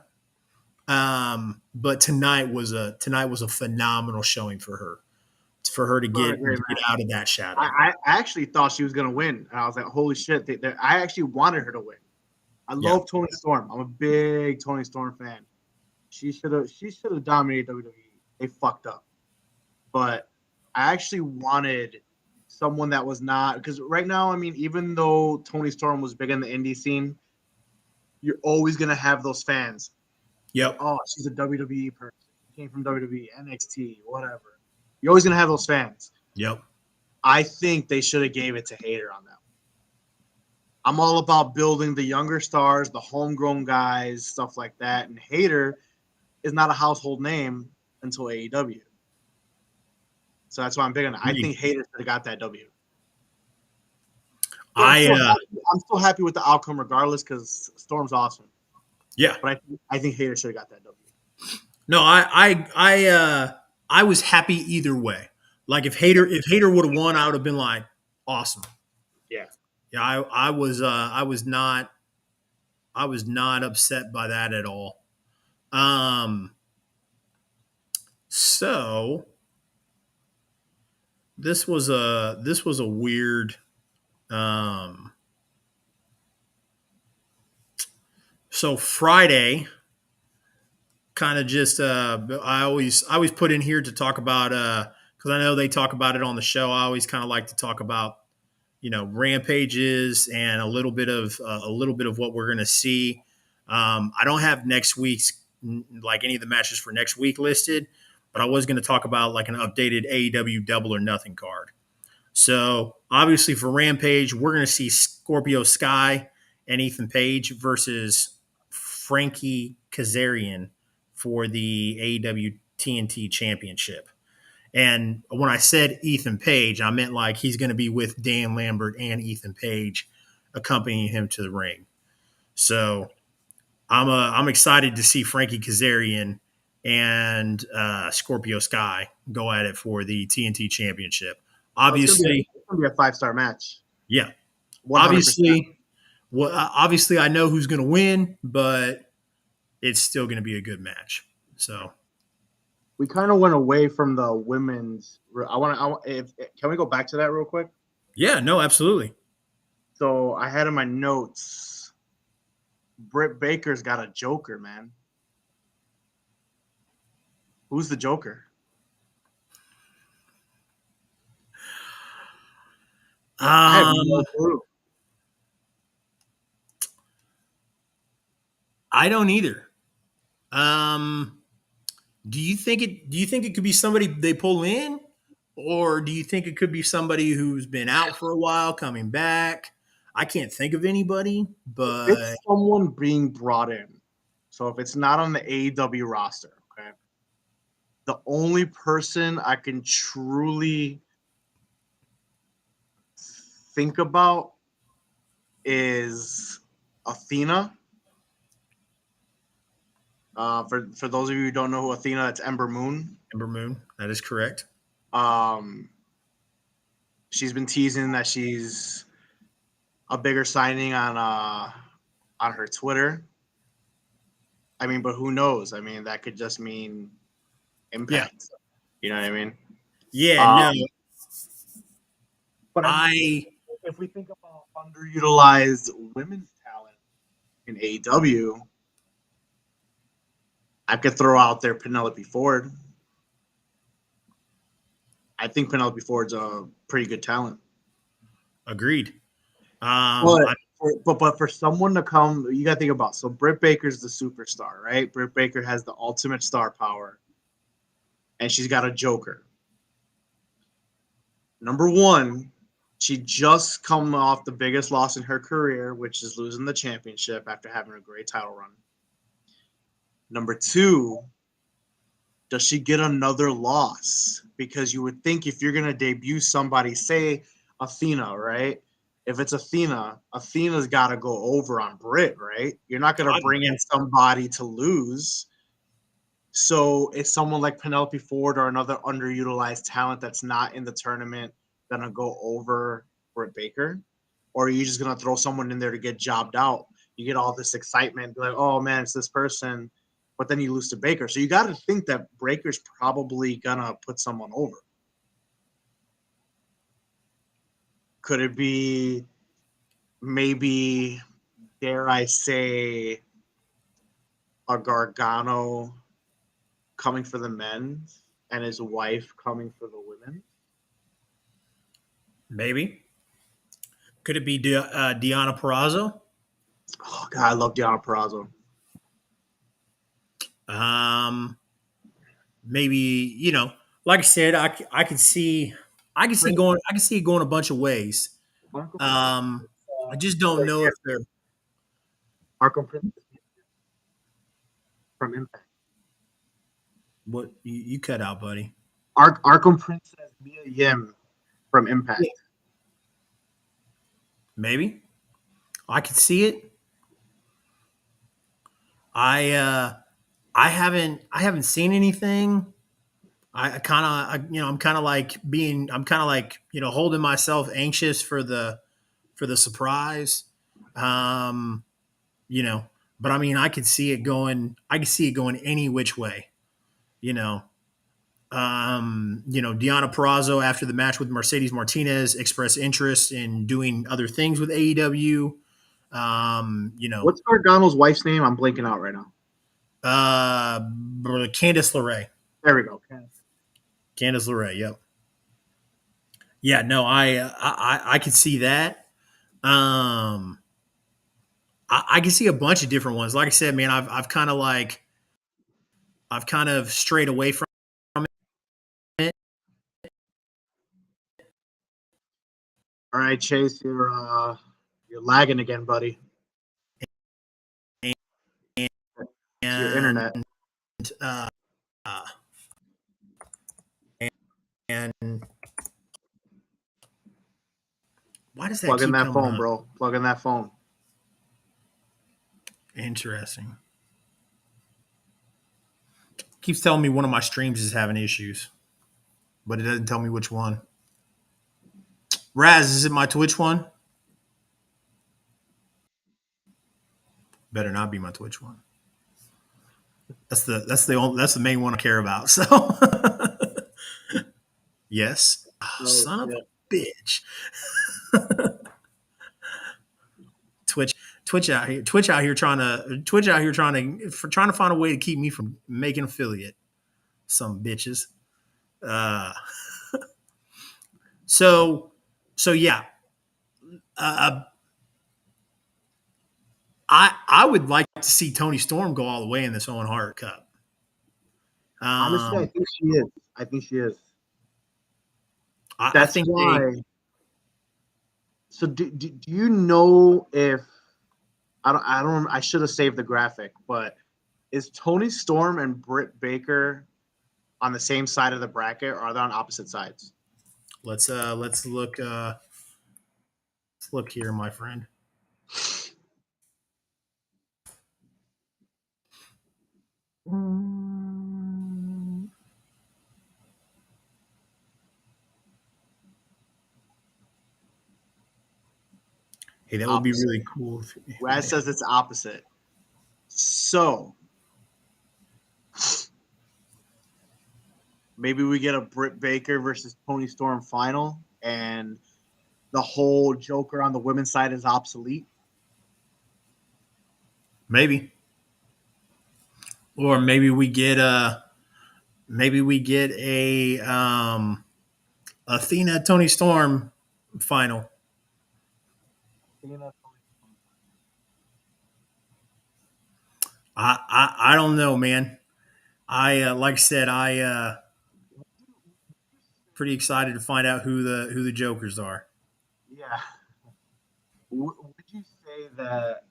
But tonight was a phenomenal showing for her. It's for her to get out of that shadow. I actually thought she was gonna win, and I was like, "Holy shit!" I actually wanted her to win. I love Tony Storm. I'm a big Tony Storm fan. She should have dominated WWE. They fucked up. But I actually wanted someone that was not, because right now, I mean, even though Tony Storm was big in the indie scene, you're always gonna have those fans. Yep. Oh, she's a WWE person. She came from WWE, NXT, whatever. You're always gonna have those fans. Yep. I think they should have gave it to Hayter on that. I'm all about building the younger stars, the homegrown guys, stuff like that. And Hayter is not a household name until AEW. So that's why I'm big on it. I think Hayter should have got that W. I'm still happy with the outcome regardless because Storm's awesome. Yeah. But I think Hayter should have got that W. No, I was happy either way. Like if Hayter would have won, I would have been like, awesome. Yeah. Yeah, I was not upset by that at all. So this was a weird so Friday kind of just I always put in here to talk about because I know they talk about it on the show. I always kind of like to talk about rampages and a little bit of what we're going to see. I don't have next week's like any of the matches for next week listed, but I was going to talk about like an updated AEW Double or Nothing card. So obviously for Rampage, we're going to see Scorpio Sky and Ethan Page versus Frankie Kazarian for the AEW TNT Championship. And when I said Ethan Page, I meant like he's going to be with Dan Lambert and Ethan Page accompanying him to the ring. So I'm excited to see Frankie Kazarian and Scorpio Sky go at it for the TNT Championship. Well, it's Obviously, gonna be a 5-star match. yeah. 100%. Obviously, I know who's going to win, but it's still going to be a good match. So We kind of went away from the women's. Can we go back to that real quick? yeah, no, absolutely. So I had in my notes, Britt Baker's got a Joker, man. Who's the Joker? I have no clue. I don't either. Do you think it could be somebody they pull in, or do you think it could be somebody who's been out for a while coming back? I can't think of anybody, but It's someone being brought in. So if it's not on the AEW roster, okay, the only person I can truly think about is Athena. For those of you who don't know who Athena, that's Ember Moon. Ember Moon, that is correct. She's been teasing that she's a bigger signing on her Twitter. I mean, but who knows? I mean, that could just mean Impact. Yeah. You know what I mean? Yeah, no. But if we think about underutilized women's talent in AEW, I could throw out there Penelope Ford. I think Penelope Ford's a pretty good talent. Agreed. But for someone to come, you got to think about. So Britt Baker's the superstar, right? Britt Baker has the ultimate star power, and she's got a Joker. Number one, she just come off the biggest loss in her career, which is losing the championship after having a great title run. Number two, does she get another loss? Because you would think if you're going to debut somebody, say Athena, right? If it's Athena, Athena's got to go over on Britt, right? You're not going to bring in somebody to lose. So is someone like Penelope Ford or another underutilized talent that's not in the tournament going to go over Britt Baker? Or are you just going to throw someone in there to get jobbed out? You get all this excitement, be like, oh, man, it's this person. But then you lose to Baker. So you got to think that Baker's probably going to put someone over. Could it be maybe, dare I say, a Gargano coming for the men and his wife coming for the women? Maybe. Could it be Deonna Purrazzo? Oh, God, I love Deonna Purrazzo. Maybe, like I said, I can see it going a bunch of ways. I just don't know if they're Marco Prince from Impact. what you cut out, buddy. Arkham Princess Mia Yim from Impact. Yeah. Maybe. I could see it. I haven't seen anything. I'm kind of like holding myself anxious for the surprise. But I mean, I could see it going any which way, Deonna Purrazzo after the match with Mercedes Martinez expressed interest in doing other things with AEW. What's Gargano's wife's name? I'm blanking out right now. Candice LeRae. There we go. Candice LeRae. Yep. Yeah. No, I could see that. I can see a bunch of different ones. Like I said, man, I've kind of strayed away from it. All right, Chase, you're lagging again, buddy. It's your internet. And why does that plug in that phone, up? bro? Plug in that phone. Interesting. Keeps telling me one of my streams is having issues, but it doesn't tell me which one. Raz, is it my Twitch one? Better not be my Twitch one. That's the main one I care about. So yes. Oh, son of a bitch. Twitch out here trying to find a way to keep me from making affiliate. Some bitches. So yeah. I would like to see Toni Storm go all the way in this Owen Hart Cup. Honestly, I think she is. I think why. So do you know if I should have saved the graphic, but is Toni Storm and Britt Baker on the same side of the bracket, or are they on opposite sides? Let's look here, my friend. Hey, that would be really cool. Raz says it's opposite. So maybe we get a Britt Baker versus Toni Storm final, and the whole Joker on the women's side is obsolete. Maybe. Or maybe we get a Athena Toni Storm final. I don't know, man. Like I said, pretty excited to find out who the Jokers are. Yeah. Would you say that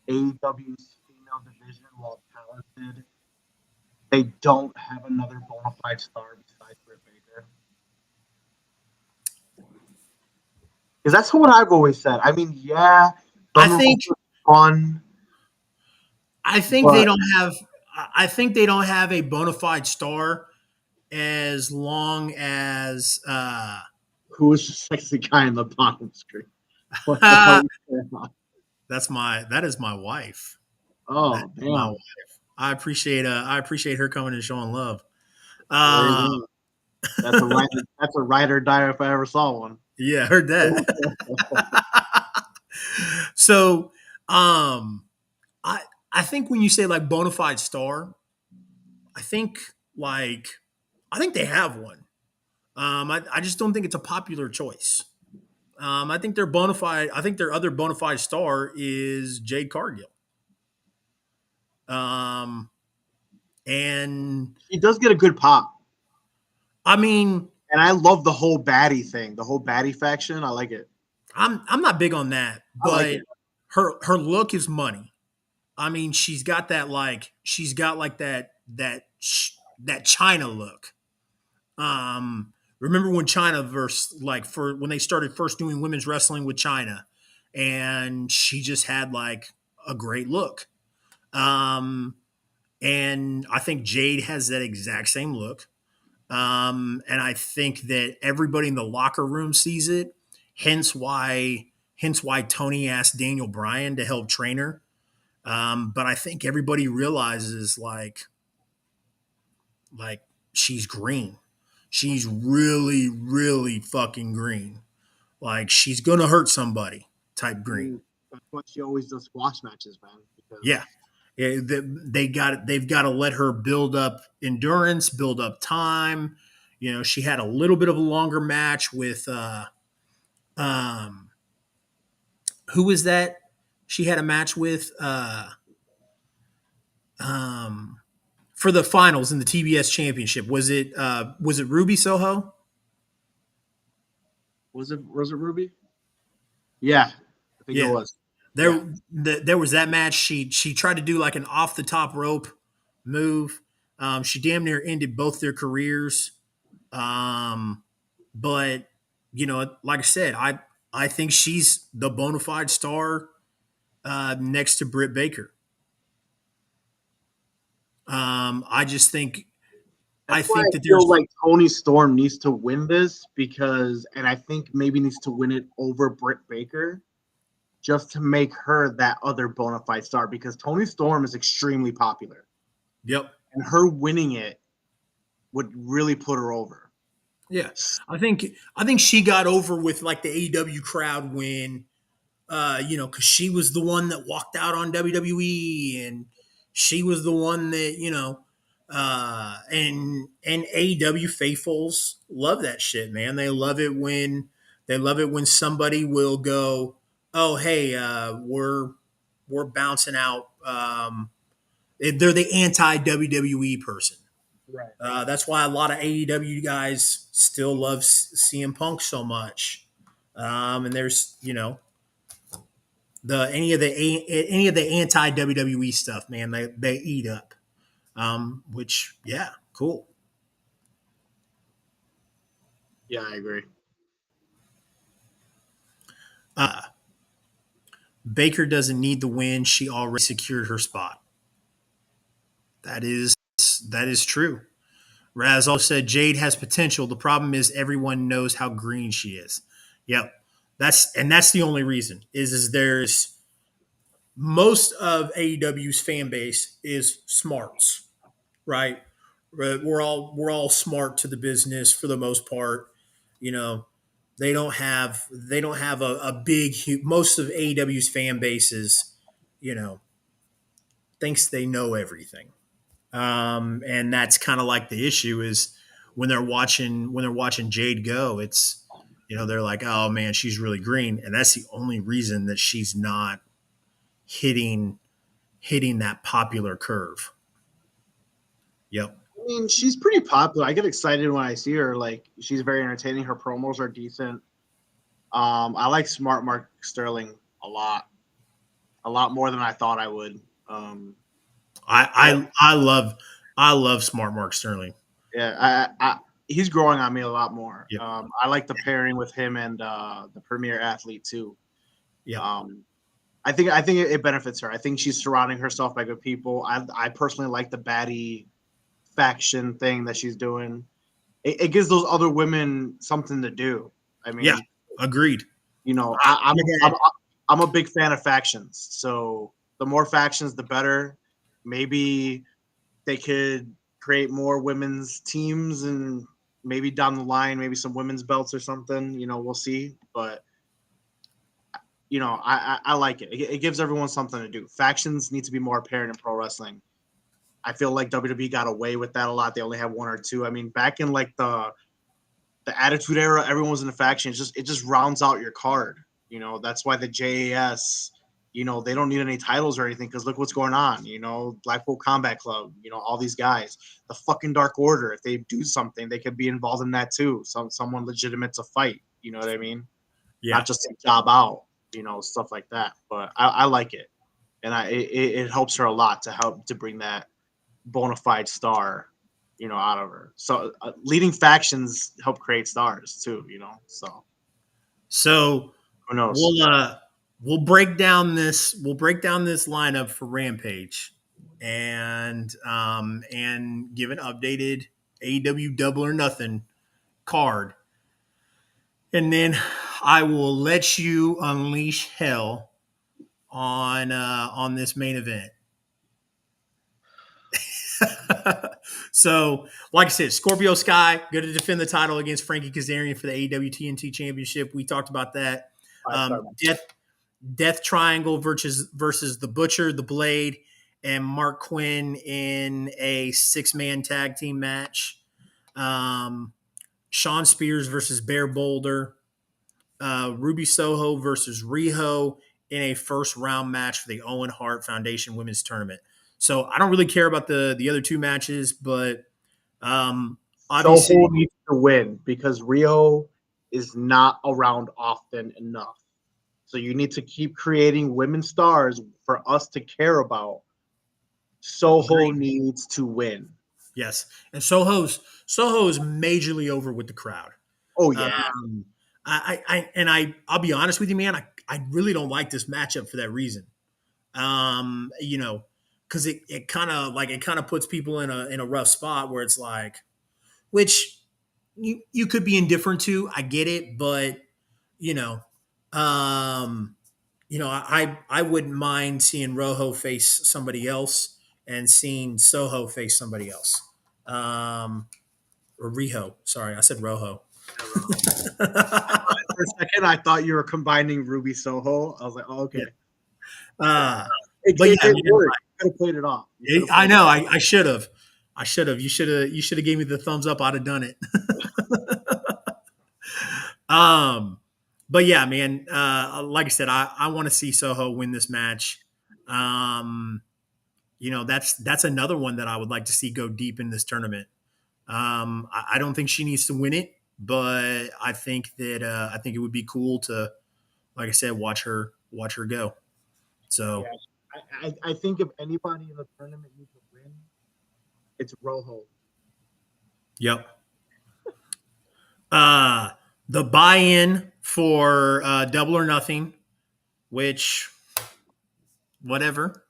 AEW's female division, while talented, they don't have another bona fide star besides Britt Baker? Because that's what I've always said. I mean, yeah, I think fun. I think they don't have. I think they don't have a bona fide star as long as. Who is the sexy guy in the bottom screen? What the hell that is my wife. Oh, damn. My wife. I appreciate her coming and showing love. That's a ride or die if I ever saw one. Yeah, I heard that. So, I think when you say like bona fide star, I think they have one. I just don't think it's a popular choice. I think their bona fide. I think their other bona fide star is Jade Cargill. And he does get a good pop. I mean, and I love the whole baddie thing, the whole baddie faction. I like it. I'm not big on that, but her look is money. I mean, she's got that China look. Remember when China when they started first doing women's wrestling with China, and she just had like a great look. And I think Jade has that exact same look. And I think that everybody in the locker room sees it. Hence why Tony asked Daniel Bryan to help train her. But I think everybody realizes like she's green. She's really, really fucking green. Like she's gonna hurt somebody type green. That's what she always does squash matches, man. Yeah. They've got to let her build up endurance, build up time. You know, she had a little bit of a longer match with who was that? She had a match with for the finals in the TBS championship. Was it Ruby Soho? Was it Ruby? Yeah. I think it was. There was that match. She tried to do like an off the top rope move. She damn near ended both their careers. But you know, like I said, I think she's the bona fide star next to Britt Baker. I just think I That's why think I that there's feel like Tony Storm needs to win this and I think maybe needs to win it over Britt Baker just to make her that other bona fide star because Tony Storm is extremely popular yep. and her winning it would really put her over. Yeah. I think she got over with like the AEW crowd when because she was the one that walked out on WWE, and she was the one that and AEW faithfuls love that shit, man. They love it when somebody will go, oh hey, we're bouncing out. They're the anti WWE person. Right. That's why a lot of AEW guys still love CM Punk so much. And there's any of the anti WWE stuff, man, they eat up. Which yeah, cool. Yeah, I agree. Baker doesn't need the win; she already secured her spot. That is true. Raz also said Jade has potential. The problem is everyone knows how green she is. Yep, that's the only reason is there's most of AEW's fan base is smarts, right? We're all smart to the business for the most part. You know, they don't have a big most of AEW's fan bases, you know, thinks they know everything. And that's kind of like the issue is when they're watching Jade go, it's they're like, oh man, she's really green, and that's the only reason that she's not hitting that popular curve. Yep. I mean, she's pretty popular. I get excited when I see her. Like, she's very entertaining. Her promos are decent. I like Smart Mark Sterling a lot more than I thought I would. I love Smart Mark Sterling. Yeah, he's growing on me a lot more. Yep. I like the pairing with him and the Premier Athlete too. Yep. I think it benefits her. I think she's surrounding herself by good people. I personally like the baddie faction thing that she's doing. It gives those other women something to do. I Yeah. mean, Agreed. I'm a big fan of factions. So the more factions, the better. Maybe they could create more women's teams and maybe down the line, maybe some women's belts or something. We'll see. But I like it. It gives everyone something to do. Factions need to be more apparent in pro wrestling. I feel like WWE got away with that a lot. They only have one or two. I mean, back in like the Attitude Era, everyone was in a faction. It just rounds out your card. That's why the JAS, they don't need any titles or anything because look what's going on. Blackpool Combat Club, all these guys. The fucking Dark Order, if they do something, they could be involved in that too. Someone legitimate to fight. You know what I mean? Yeah. Not just a job out. Stuff like that. But I like it, and it helps her a lot to bring that bona fide star, out of her. So leading factions help create stars too, So who knows? we'll break down this lineup for Rampage, and give an updated AEW Double or Nothing card, and then I will let you unleash hell on this main event. So, like I said, Scorpio Sky going to defend the title against Frankie Kazarian for the AEW TNT Championship. We talked about that. Death Triangle versus the Butcher, the Blade, and Mark Quinn in a 6-man tag team match. Sean Spears versus Bear Boulder. Ruby Soho versus Riho in a first round match for the Owen Hart Foundation Women's Tournament. So I don't really care about the other two matches, but obviously Soho needs to win because Rio is not around often enough. So you need to keep creating women stars for us to care about. Soho needs to win. Yes, and Soho is majorly over with the crowd. Oh yeah. I'll be honest with you, man. I really don't like this matchup for that reason. because it kind of puts people in a rough spot where it's like, which you could be indifferent to. I get it, but you know, um, I wouldn't mind seeing Rojo face somebody else and seeing Soho face somebody else. Or Riho. Sorry, I said Rojo. For a second, I thought you were combining Ruby Soho. I was like, oh, okay. But yeah, It worked. You could have played it off. I know. I should have. I should have. You should have. You should have gave me the thumbs up. I'd have done it. But yeah, man. Like I said, I want to see Soho win this match. That's another one that I would like to see go deep in this tournament. I don't think she needs to win it, but I think it would be cool to, like I said, watch her go. So yeah, I think if anybody in the tournament needs to win, it's Rojo. Yep. The buy-in for Double or Nothing, which whatever.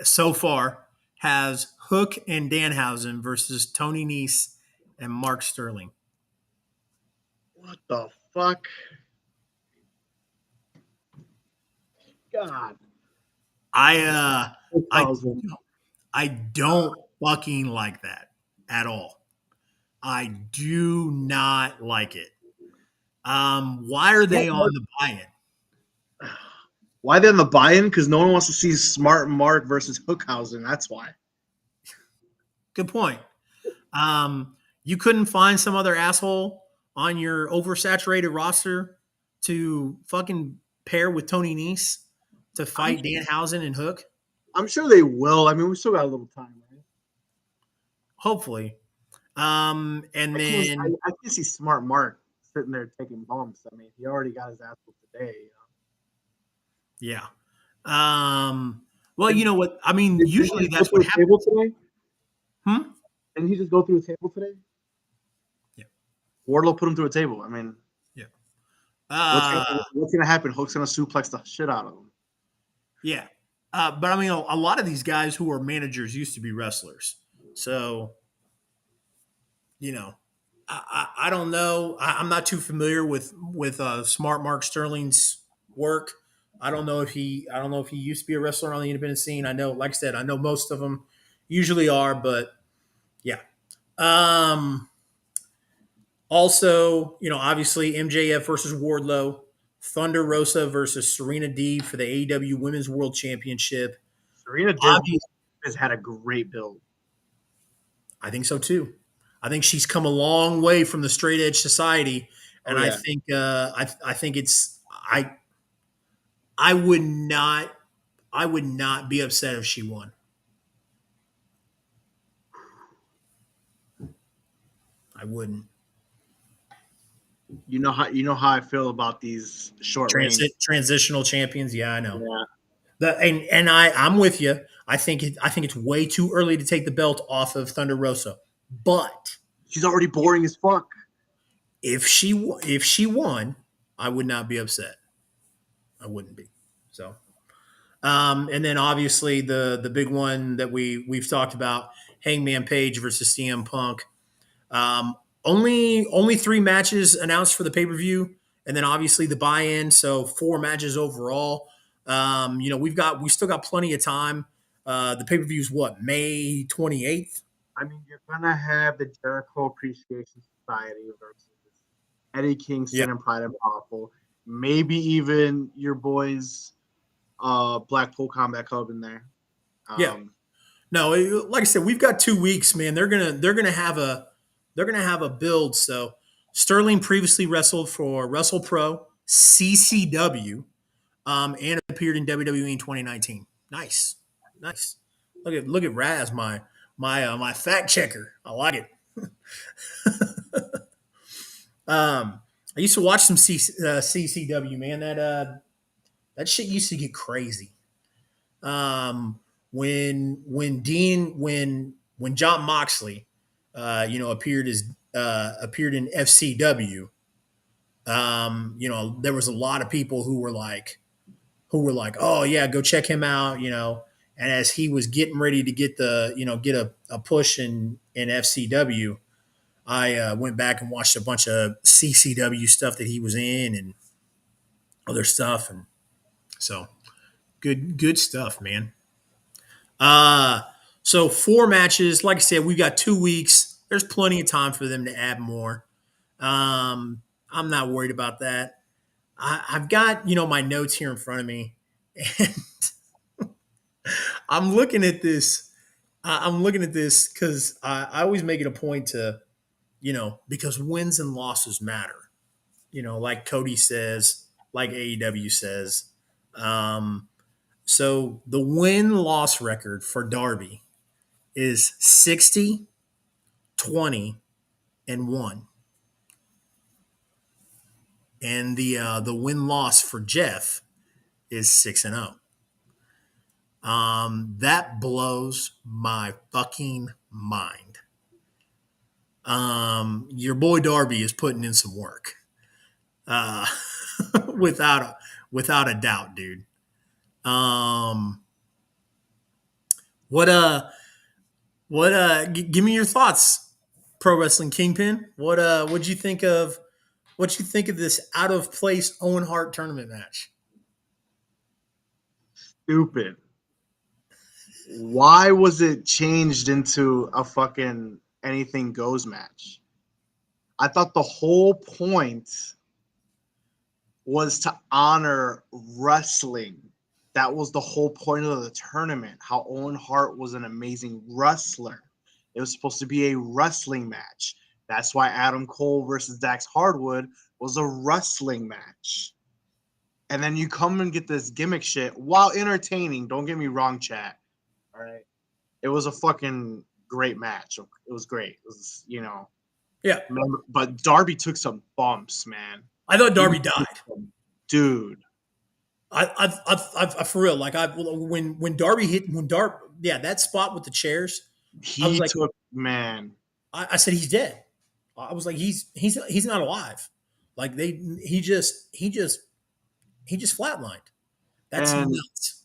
So far has Hook and Danhausen versus Tony Nese and Mark Sterling. What the fuck? God. I don't fucking like that at all. I do not like it. Why are they on the buy-in? Why they on the buy-in? Because no one wants to see Smart Mark versus Hookhausen. That's why. Good point. You couldn't find some other asshole on your oversaturated roster to fucking pair with Tony Nese to fight Danhausen and Hook? I'm sure they will. I mean, we still got a little time, right? Hopefully. And I can see Smart Mark sitting there taking bumps. I mean, he already got his ass whooped today. You know? Yeah. Well, you know what? I mean, usually that's what happens. Table today? Hmm? Didn't he just go through a table today? Yeah. Wardlow put him through a table. I mean, yeah. What's gonna happen? Hook's gonna suplex the shit out of him. Yeah. But I mean, a lot of these guys who are managers used to be wrestlers. So, I don't know. I'm not too familiar with Smart Mark Sterling's work. I don't know if he used to be a wrestler on the independent scene. I know, like I said, I know most of them usually are, but yeah. Also, obviously MJF versus Wardlow, Thunder Rosa versus Serena Deeb for the AEW Women's World Championship. Serena Deeb has had a great build. I think so too. I think she's come a long way from the straight edge society, and I think I think it's I would not be upset if she won. I wouldn't. You know how I feel about these short transitional champions. Yeah, I know. Yeah. I'm with you. I think it's way too early to take the belt off of Thunder Rosa, but she's already boring as fuck. If she won, I would not be upset. I wouldn't be. So, and then obviously the big one that we've talked about, Hangman Page versus CM Punk. Only 3 matches announced for the pay-per-view, and then obviously the buy-in, so 4 matches overall. We still got plenty of time. The pay-per-view is what, May 28th? I mean, you're gonna have the Jericho Appreciation Society versus Eddie Kingston and Pride and Powerful. Maybe even your boys Blackpool Combat Club in there. No, like I said, we've got 2 weeks, man. They're gonna have a build. So Sterling previously wrestled for WrestlePro, CCW, and appeared in WWE in 2019. Nice. Look at Raz, my fact checker. I like it. I used to watch some CCW, man. That shit used to get crazy. When John Moxley, appeared in FCW, there was a lot of people who were like, who were like, "Oh yeah, go check him out," you know. And as he was getting ready to get a push in FCW, I went back and watched a bunch of CCW stuff that he was in and other stuff, and so good stuff, man. Uh, so 4 matches. Like I said, we've got 2 weeks. There's plenty of time for them to add more. I'm not worried about that. I've got my notes here in front of me, and I'm looking at this. I'm looking at this because I always make it a point to, because wins and losses matter. Like Cody says, like AEW says. So the win loss record for Darby is 60, 20, and 1. And the win loss for Jeff is 6-0. That blows my fucking mind. Your boy Darby is putting in some work. Uh, without a doubt, dude. What give me your thoughts, Pro Wrestling Kingpin. What'd you think of this out of place Owen Hart tournament match? Stupid. Why was it changed into a fucking anything goes match? I thought the whole point was to honor wrestling. That was the whole point of the tournament. How Owen Hart was an amazing wrestler. It was supposed to be a wrestling match. That's why Adam Cole versus Dax Hardwood was a wrestling match. And then you come and get this gimmick shit while entertaining. Don't get me wrong, chat. All right. It was a fucking great match. It was great. It was, Yeah. But Darby took some bumps, man. I thought Darby died. Dude. I for real, like when Darby that spot with the chairs, I said he's dead. I was like, he's not alive. Like he just flatlined. That's nuts.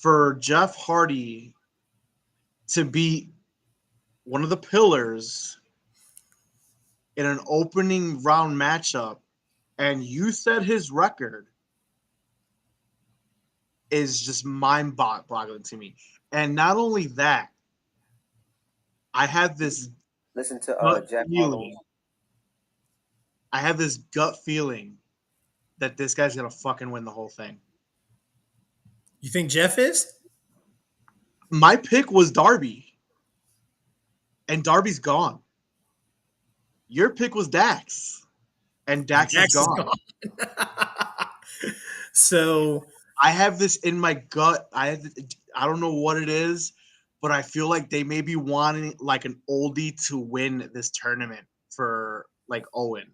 For Jeff Hardy to be one of the pillars in an opening round matchup, and you said his record is just mind-boggling to me. And not only that, I have this listen to Jack feeling. I have this gut feeling that this guy's gonna fucking win the whole thing. You think Jeff is? My pick was Darby, and Darby's gone. Your pick was Dax, and Dax is gone. So I have this in my gut. I don't know what it is, but I feel like they may be wanting like an oldie to win this tournament for like Owen.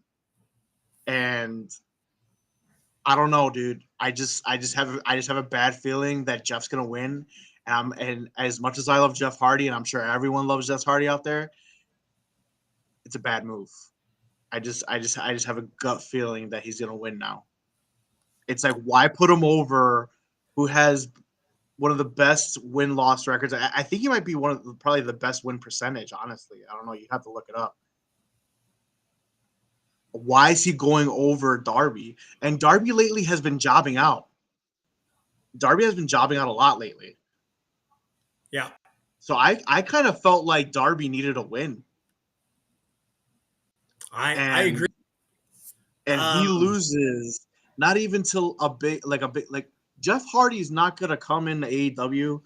And I don't know, dude. I just have a bad feeling that Jeff's gonna win. And as much as I love Jeff Hardy, and I'm sure everyone loves Jeff Hardy out there, it's a bad move. I just have a gut feeling that he's gonna win now. It's like, why put him over who has one of the best win-loss records? I think he might be probably the best win percentage, honestly. I don't know. You have to look it up. Why is he going over Darby? And Darby lately has been jobbing out. Darby has been jobbing out a lot lately. Yeah. So I kind of felt like Darby needed a win. I agree. And he loses not even till a big Jeff Hardy's not gonna come into AEW,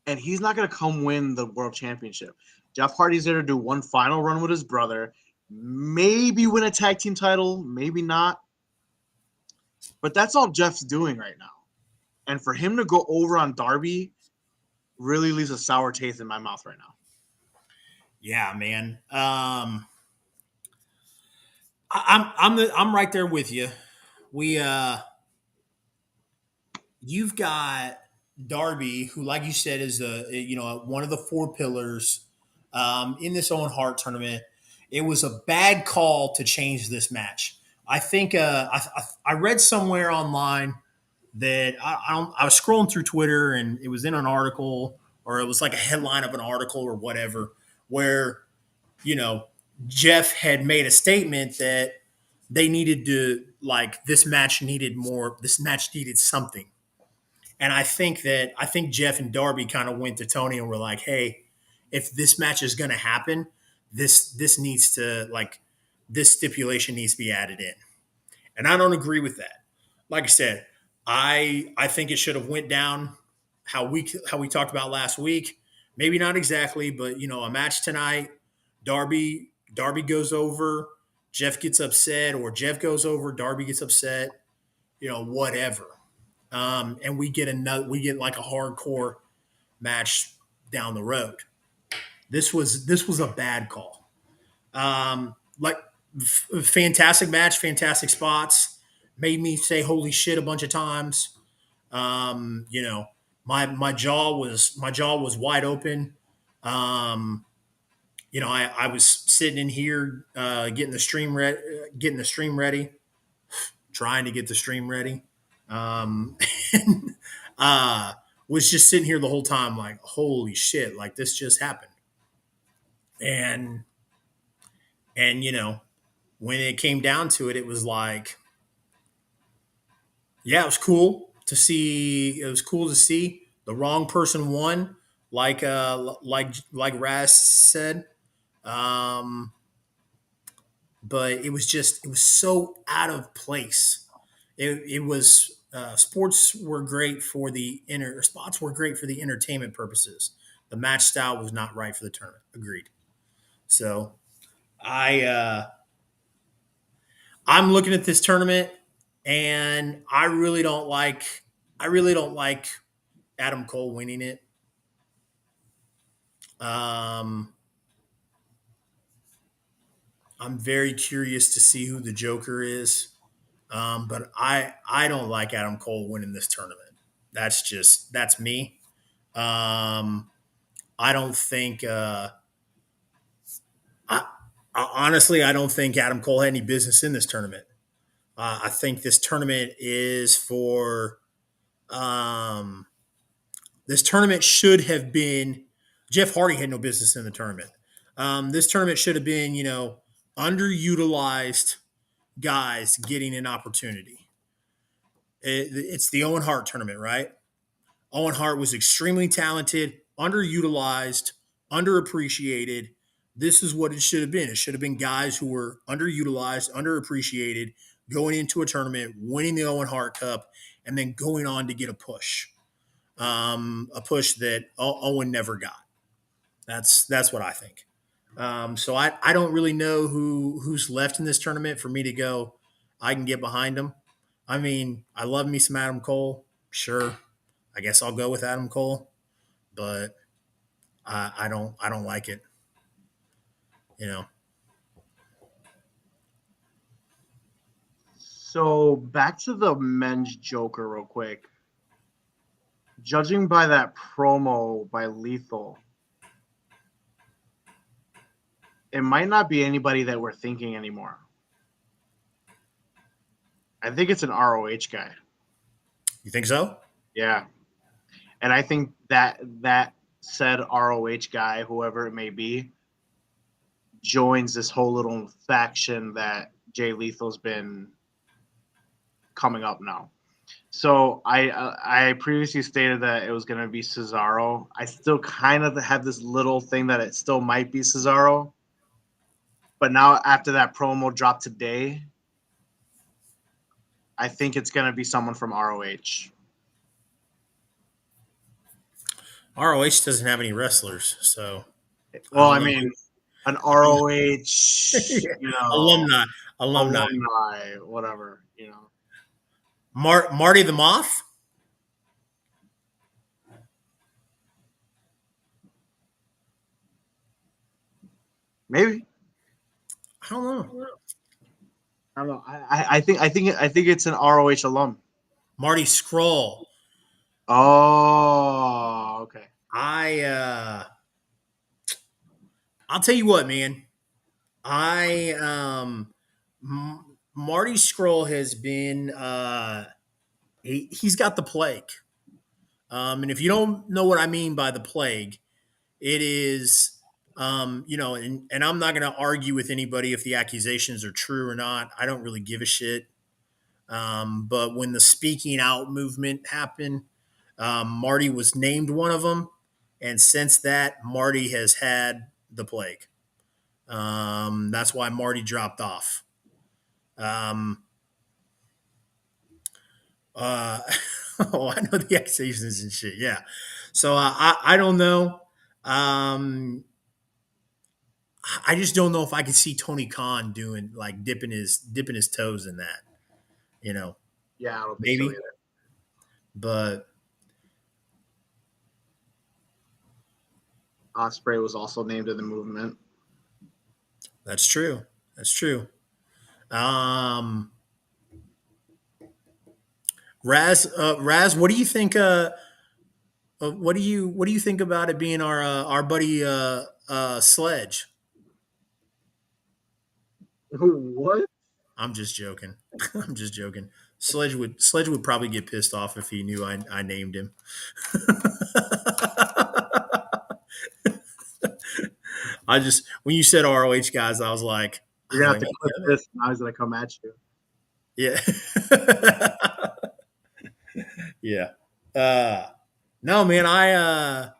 and he's not gonna come win the world championship. Jeff Hardy's there to do one final run with his brother, maybe win a tag team title, maybe not. But that's all Jeff's doing right now. And for him to go over on Darby really leaves a sour taste in my mouth right now. Yeah, man. I'm right there with you. You've got Darby, who, like you said, is one of the 4 pillars in this Owen Hart tournament. It was a bad call to change this match. I think I read somewhere online that I was scrolling through Twitter and it was in an article or it was like a headline of an article or whatever where you know Jeff had made a statement that they needed to like this match needed more. This match needed something, and I think Jeff and Darby kind of went to Tony and were like, "Hey, if this match is going to happen, this needs to like this stipulation needs to be added in." And I don't agree with that. Like I said, I think it should have went down how we talked about last week. Maybe not exactly, but a match tonight. Darby goes over, Jeff gets upset, or Jeff goes over, Darby gets upset. Whatever. And we get like a hardcore match down the road. This was a bad call. Like fantastic match, fantastic spots. Made me say holy shit a bunch of times. My jaw was wide open. I was sitting in here getting the stream ready, trying to get the stream ready. And, was just sitting here the whole time like holy shit, like this just happened. And when it came down to it, it was like, yeah, it was cool to see. It was cool to see the wrong person won, like Raz said. Um, but it was so out of place. It was sports were great for the spots were great for the entertainment purposes. The match style was not right for the tournament. Agreed. So I I'm looking at this tournament and I really don't like Adam Cole winning it. Um, I'm very curious to see who the Joker is. But I don't like Adam Cole winning this tournament. That's me. I don't think I, honestly I don't think Adam Cole had any business in this tournament. I think this tournament is for um, this tournament should have been Jeff Hardy had no business in the tournament. This tournament should have been underutilized guys getting an opportunity. It's the Owen Hart tournament, right? Owen Hart was extremely talented, underutilized, underappreciated. This is what it should have been. It should have been guys who were underutilized, underappreciated, going into a tournament, winning the Owen Hart Cup, and then going on to get a push that Owen never got. That's what I think. So I don't really know who's left in this tournament for me to go. I can get behind them. I mean, I love me some Adam Cole. Sure, I guess I'll go with Adam Cole, but I don't like it. You know. So back to the men's Joker real quick. Judging by that promo by Lethal, it might not be anybody that we're thinking anymore. I think it's an ROH guy. You think so? Yeah. And I think that said ROH guy, whoever it may be, joins this whole little faction that Jay Lethal's been coming up now. So I previously stated that it was going to be Cesaro. I still kind of have this little thing that it still might be Cesaro. But now after that promo dropped today, I think it's going to be someone from ROH. ROH doesn't have any wrestlers, so. Well, I mean, an ROH, alumni, whatever, Marty the Moth. Maybe. I don't know. I think it's an ROH alum. Marty Scurll. Oh, okay. I'll tell you what, man. Marty Scroll has been he's got the plague. And if you don't know what I mean by the plague, it is and I'm not going to argue with anybody if the accusations are true or not. I don't really give a shit. But when the speaking out movement happened, Marty was named one of them, and since that, Marty has had the plague. That's why Marty dropped off. Um, uh, oh, I know the accusations and shit. Yeah, so I don't know. I just don't know if I could see Tony Khan doing like dipping his toes in that. You know, Yeah, I don't think so maybe, either. but Osprey was also named in the movement. that's true. That's true. Um, Raz, what do you think? What do you think about it being our buddy Sledge? What? I'm just joking. I'm just joking. Sledge would probably get pissed off if he knew I named him. I just when you said ROH guys, I was like, You're gonna have to "What clip the this. Now he's gonna come at you. Yeah. Yeah. No, man, I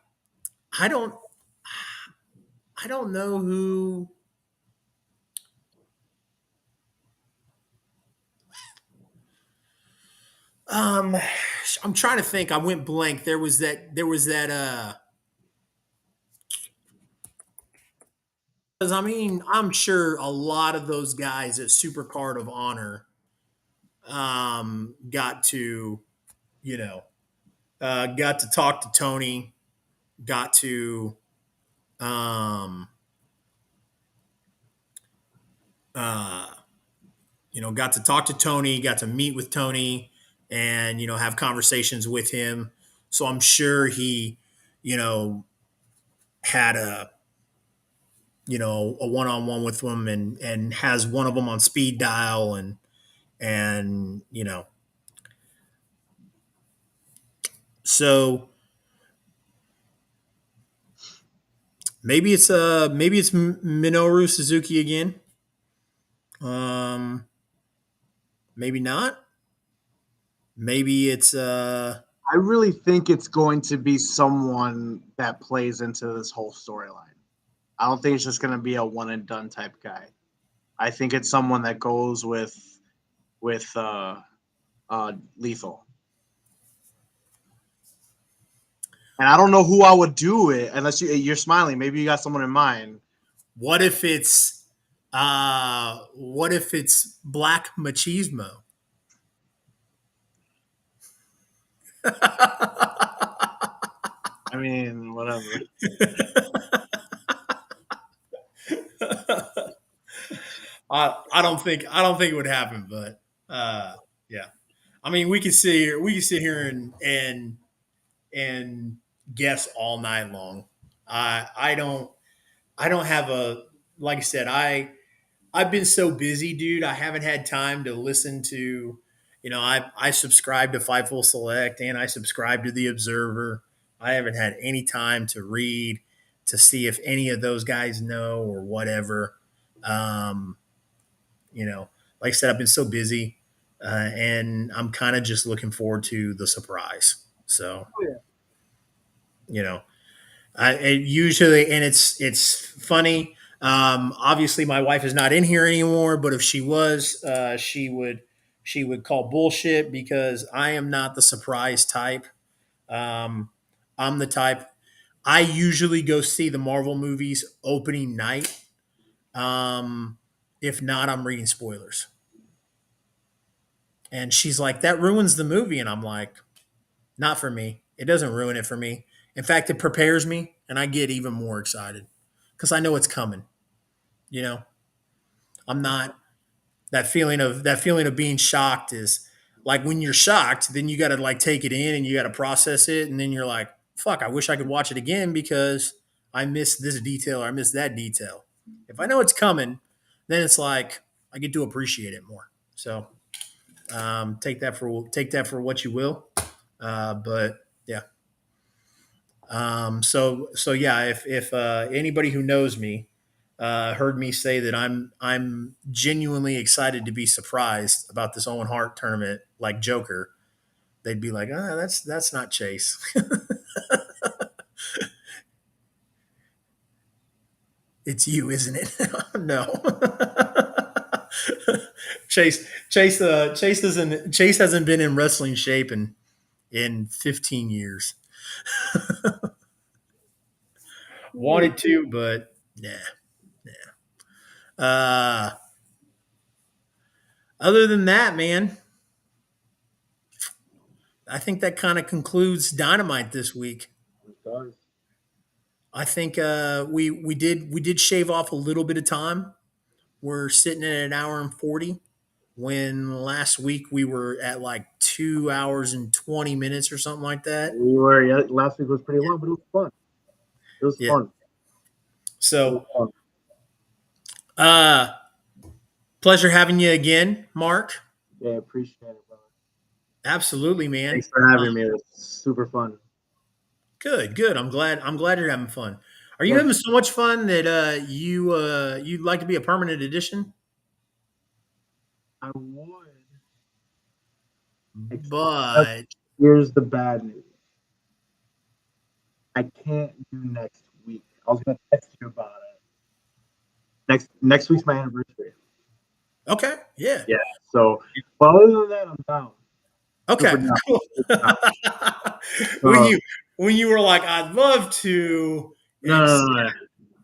don't I don't know who um I'm trying to think. I went blank. There was that because I mean, I'm sure a lot of those guys at Supercard of Honor got to, you know, got to talk to Tony, got to um uh got to talk to Tony, got to meet with Tony and, have conversations with him. So I'm sure he, you know, had a one-on-one with them and has one of them on speed dial and so maybe it's Minoru Suzuki again. Um, maybe not. Maybe it's I really think it's going to be someone that plays into this whole storyline. I don't think it's just going to be a one and done type guy. I think it's someone that goes with Lethal. And I don't know who I would do it unless you're smiling. Maybe you got someone in mind. what if it's Black Machismo? I mean, whatever. I don't think it would happen, but yeah. I mean, we can sit here and guess all night long. I don't have a like I said, I've been so busy, dude. I haven't had time to listen to, I subscribe to Fightful Select and I subscribe to The Observer. I haven't had any time to read to see if any of those guys know or whatever. Um, you know, like I said, I've been so busy, and I'm kind of just looking forward to the surprise. So, Oh, yeah. you know, it usually, and it's funny. Obviously, my wife is not in here anymore, but if she was, she would call bullshit because I am not the surprise type. Um, I'm the type. I usually go see the Marvel movies opening night. Um, if not, I'm reading spoilers. And she's like, that ruins the movie. And I'm like, not for me. It doesn't ruin it for me. In fact, it prepares me and I get even more excited because I know it's coming. You know, I'm not that feeling of being shocked is like when you're shocked, then you got to like take it in and you got to process it. And then you're like, fuck, I wish I could watch it again because I missed this detail or I missed that detail. If I know it's coming, then it's like I get to appreciate it more. So take that for what you will. But yeah. So yeah, if anybody who knows me heard me say that I'm genuinely excited to be surprised about this Owen Hart tournament, like Joker, they'd be like, that's not Chase. It's you, isn't it? No. Chase hasn't been in wrestling shape in 15 years. Wanted to, but yeah. Other than that, man, I think that kind of concludes Dynamite this week. It does. I think we did shave off a little bit of time. We're sitting at an hour and 40 when last week we were at like 2 hours and 20 minutes or something like that. We were, yeah, last week was pretty long, but it was fun. It was Yeah. fun. So, pleasure having you again, Mark. Yeah, appreciate it, brother. Absolutely, man. Thanks for having me. It was super fun. Good. I'm glad you're having fun. Are you Yeah. having so much fun that you'd like to be a permanent addition? I would. But Here's the bad news. I can't do next week. I was gonna text you about it. Next week's my anniversary. okay, yeah. Yeah. So, but other than that, I'm down. Okay, Super down. cool. So, when you were like, I'd love to. no.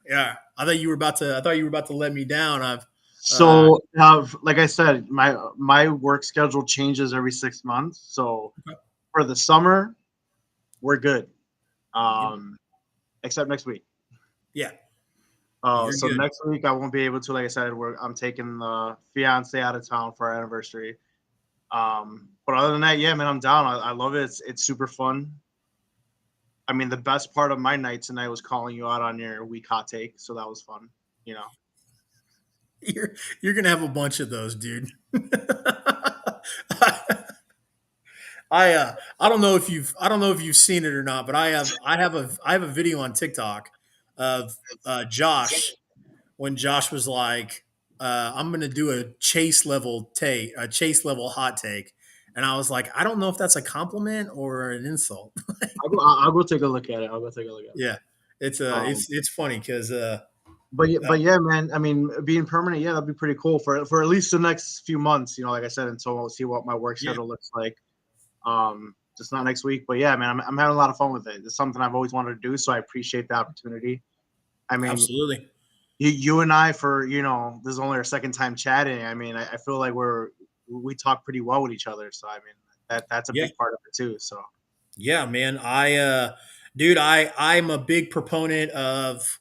Yeah, I thought you were about to let me down. So, like I said, my work schedule changes every 6 months. So, Okay. for the summer, we're good. Except next week. Yeah. So good. next week I won't be able to. Like I said, I'm taking the fiance out of town for our anniversary. But other than that, yeah, man, I'm down. I love it. It's super fun. I mean, the best part of my night tonight was calling you out on your week hot take, so that was fun. You know, You're gonna have a bunch of those, dude. I don't know if you've seen it or not, but I have a video on TikTok of Josh when Josh was like, I'm gonna do a chase level hot take. And I was like, I don't know if that's a compliment or an insult. I'll go take a look at it. Yeah. It's funny because But yeah, man. I mean, being permanent, yeah, that'd be pretty cool for at least the next few months. You know, like I said, until I'll see what my work schedule looks like. Just not next week, but yeah, man, I'm having a lot of fun with it. It's something I've always wanted to do, so I appreciate the opportunity. I mean, absolutely. you and I, for this is only our second time chatting. I mean, I feel like we talk pretty well with each other. So I mean, that's a big part of it too. So yeah, man, I'm a big proponent of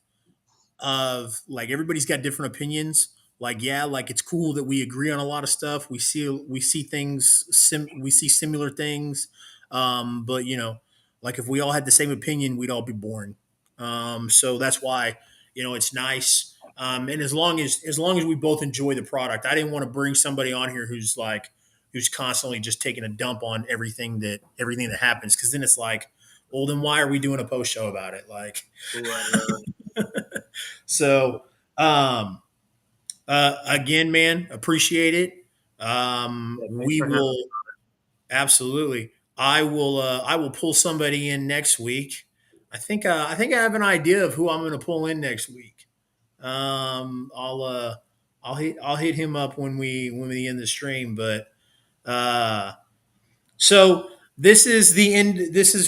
like everybody's got different opinions. Like, yeah, like it's cool that we agree on a lot of stuff. We see things, we see similar things. But like if we all had the same opinion, we'd all be boring. So that's why it's nice. And as long as we both enjoy the product, I didn't want to bring somebody on here who's constantly just taking a dump on everything that happens, because then it's like, well, then why are we doing a post show about it? Like, so again, man, appreciate it. We will absolutely. I will pull somebody in next week. I think I have an idea of who I'm going to pull in next week. I'll hit him up when we end the stream. But so this is the end.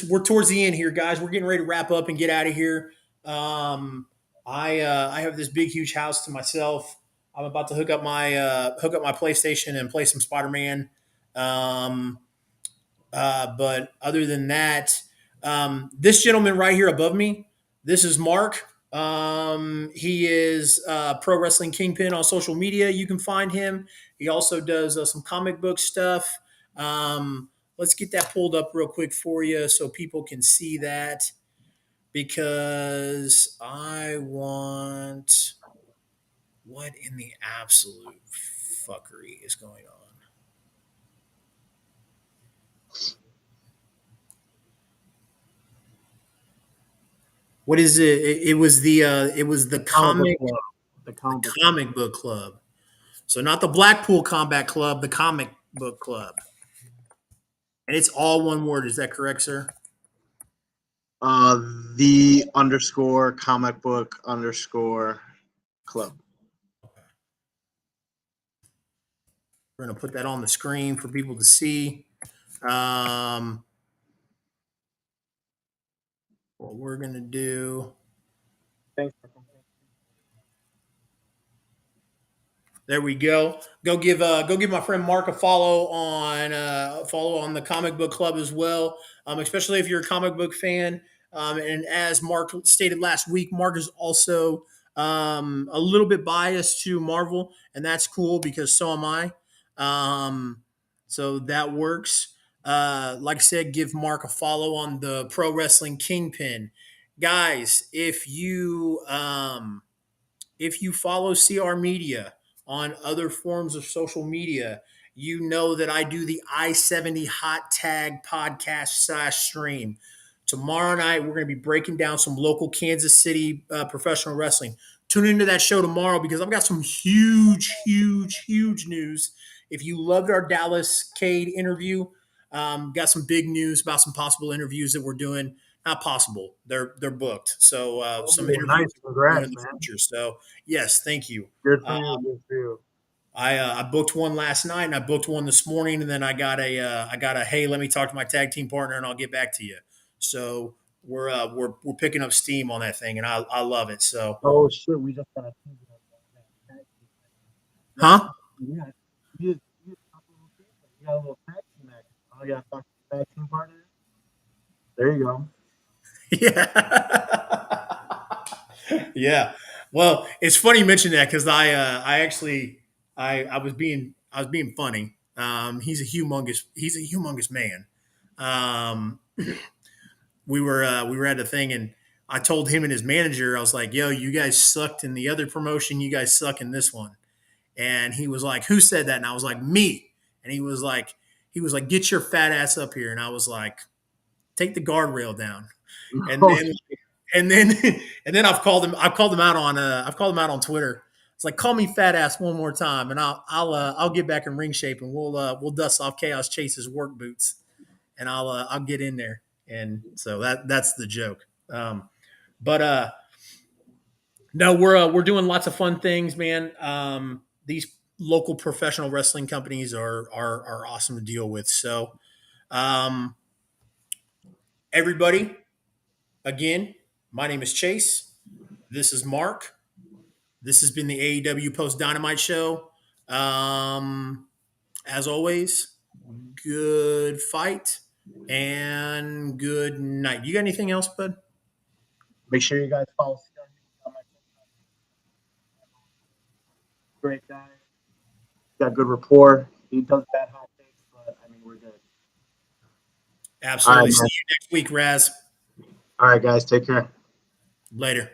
We're towards the end here, guys. We're getting ready to wrap up and get out of here. I have this big, huge house to myself. I'm about to hook up my PlayStation and play some Spider-Man. But other than that, this gentleman right here above me, this is Mark. He is Pro Wrestling Kingpin on social media. You can find him. He also does some comic book stuff. Let's get that pulled up real quick for you so people can see that, because I want, what in the absolute fuckery is going on? What is it? It was the The comic book. comic book club. So not the Blackpool Combat Club, the comic book club. And it's all one word. Is that correct, sir? The underscore comic book underscore club. We're going to put that on the screen for people to see. What we're going to do. Thanks. There we go. Go give my friend Mark a follow on the comic book club as well. Especially if you're a comic book fan. And as Mark stated last week, Mark is also a little bit biased to Marvel, and that's cool because so am I. So that works. Like I said, give Mark a follow on the Pro Wrestling Kingpin, guys. If you follow CR Media on other forms of social media, you know that I do the I-70 Hot Tag podcast / stream. Tomorrow night, we're going to be breaking down some local Kansas City professional wrestling. Tune into that show tomorrow because I've got some huge news. If you loved our Dallas Cade interview, got some big news about some possible interviews that we're doing. Not possible. They're booked. So some interviews nice. Congrats, in the man. future. So yes, thank you. Good for you. Good for you. I booked one last night and I booked one this morning, and then I got a hey, let me talk to my tag team partner and I'll get back to you. So we're picking up steam on that thing, and I love it. So Oh shit, we just got a huh? Yeah, you got a little tag team action. Oh, you got to talk to the tag team partner. There you go. Yeah. Yeah. Well, it's funny you mention that because I was being funny. He's a humongous man. We were at a thing, and I told him and his manager, I was like, "Yo, you guys sucked in the other promotion. You guys suck in this one." And he was like, "Who said that?" And I was like, "Me." And he was like, "Get your fat ass up here." And I was like, "Take the guardrail down." And then and then I've called him out on Twitter. It's like, call me fat ass one more time, and I'll get back in ring shape, and we'll dust off Chaos Chase's work boots, and I'll get in there. And so that's the joke. But no, we're doing lots of fun things, man. These local professional wrestling companies are awesome to deal with. So everybody, again, my name is Chase. This is Mark. This has been the AEW Post Dynamite show. As always, good fight and good night. You got anything else, bud? Make sure you guys follow CR. Great guy. Got good rapport. He does bad hot takes, but I mean, we're good. Absolutely. All right, see you next week, Raz. All right, guys. Take care. Later.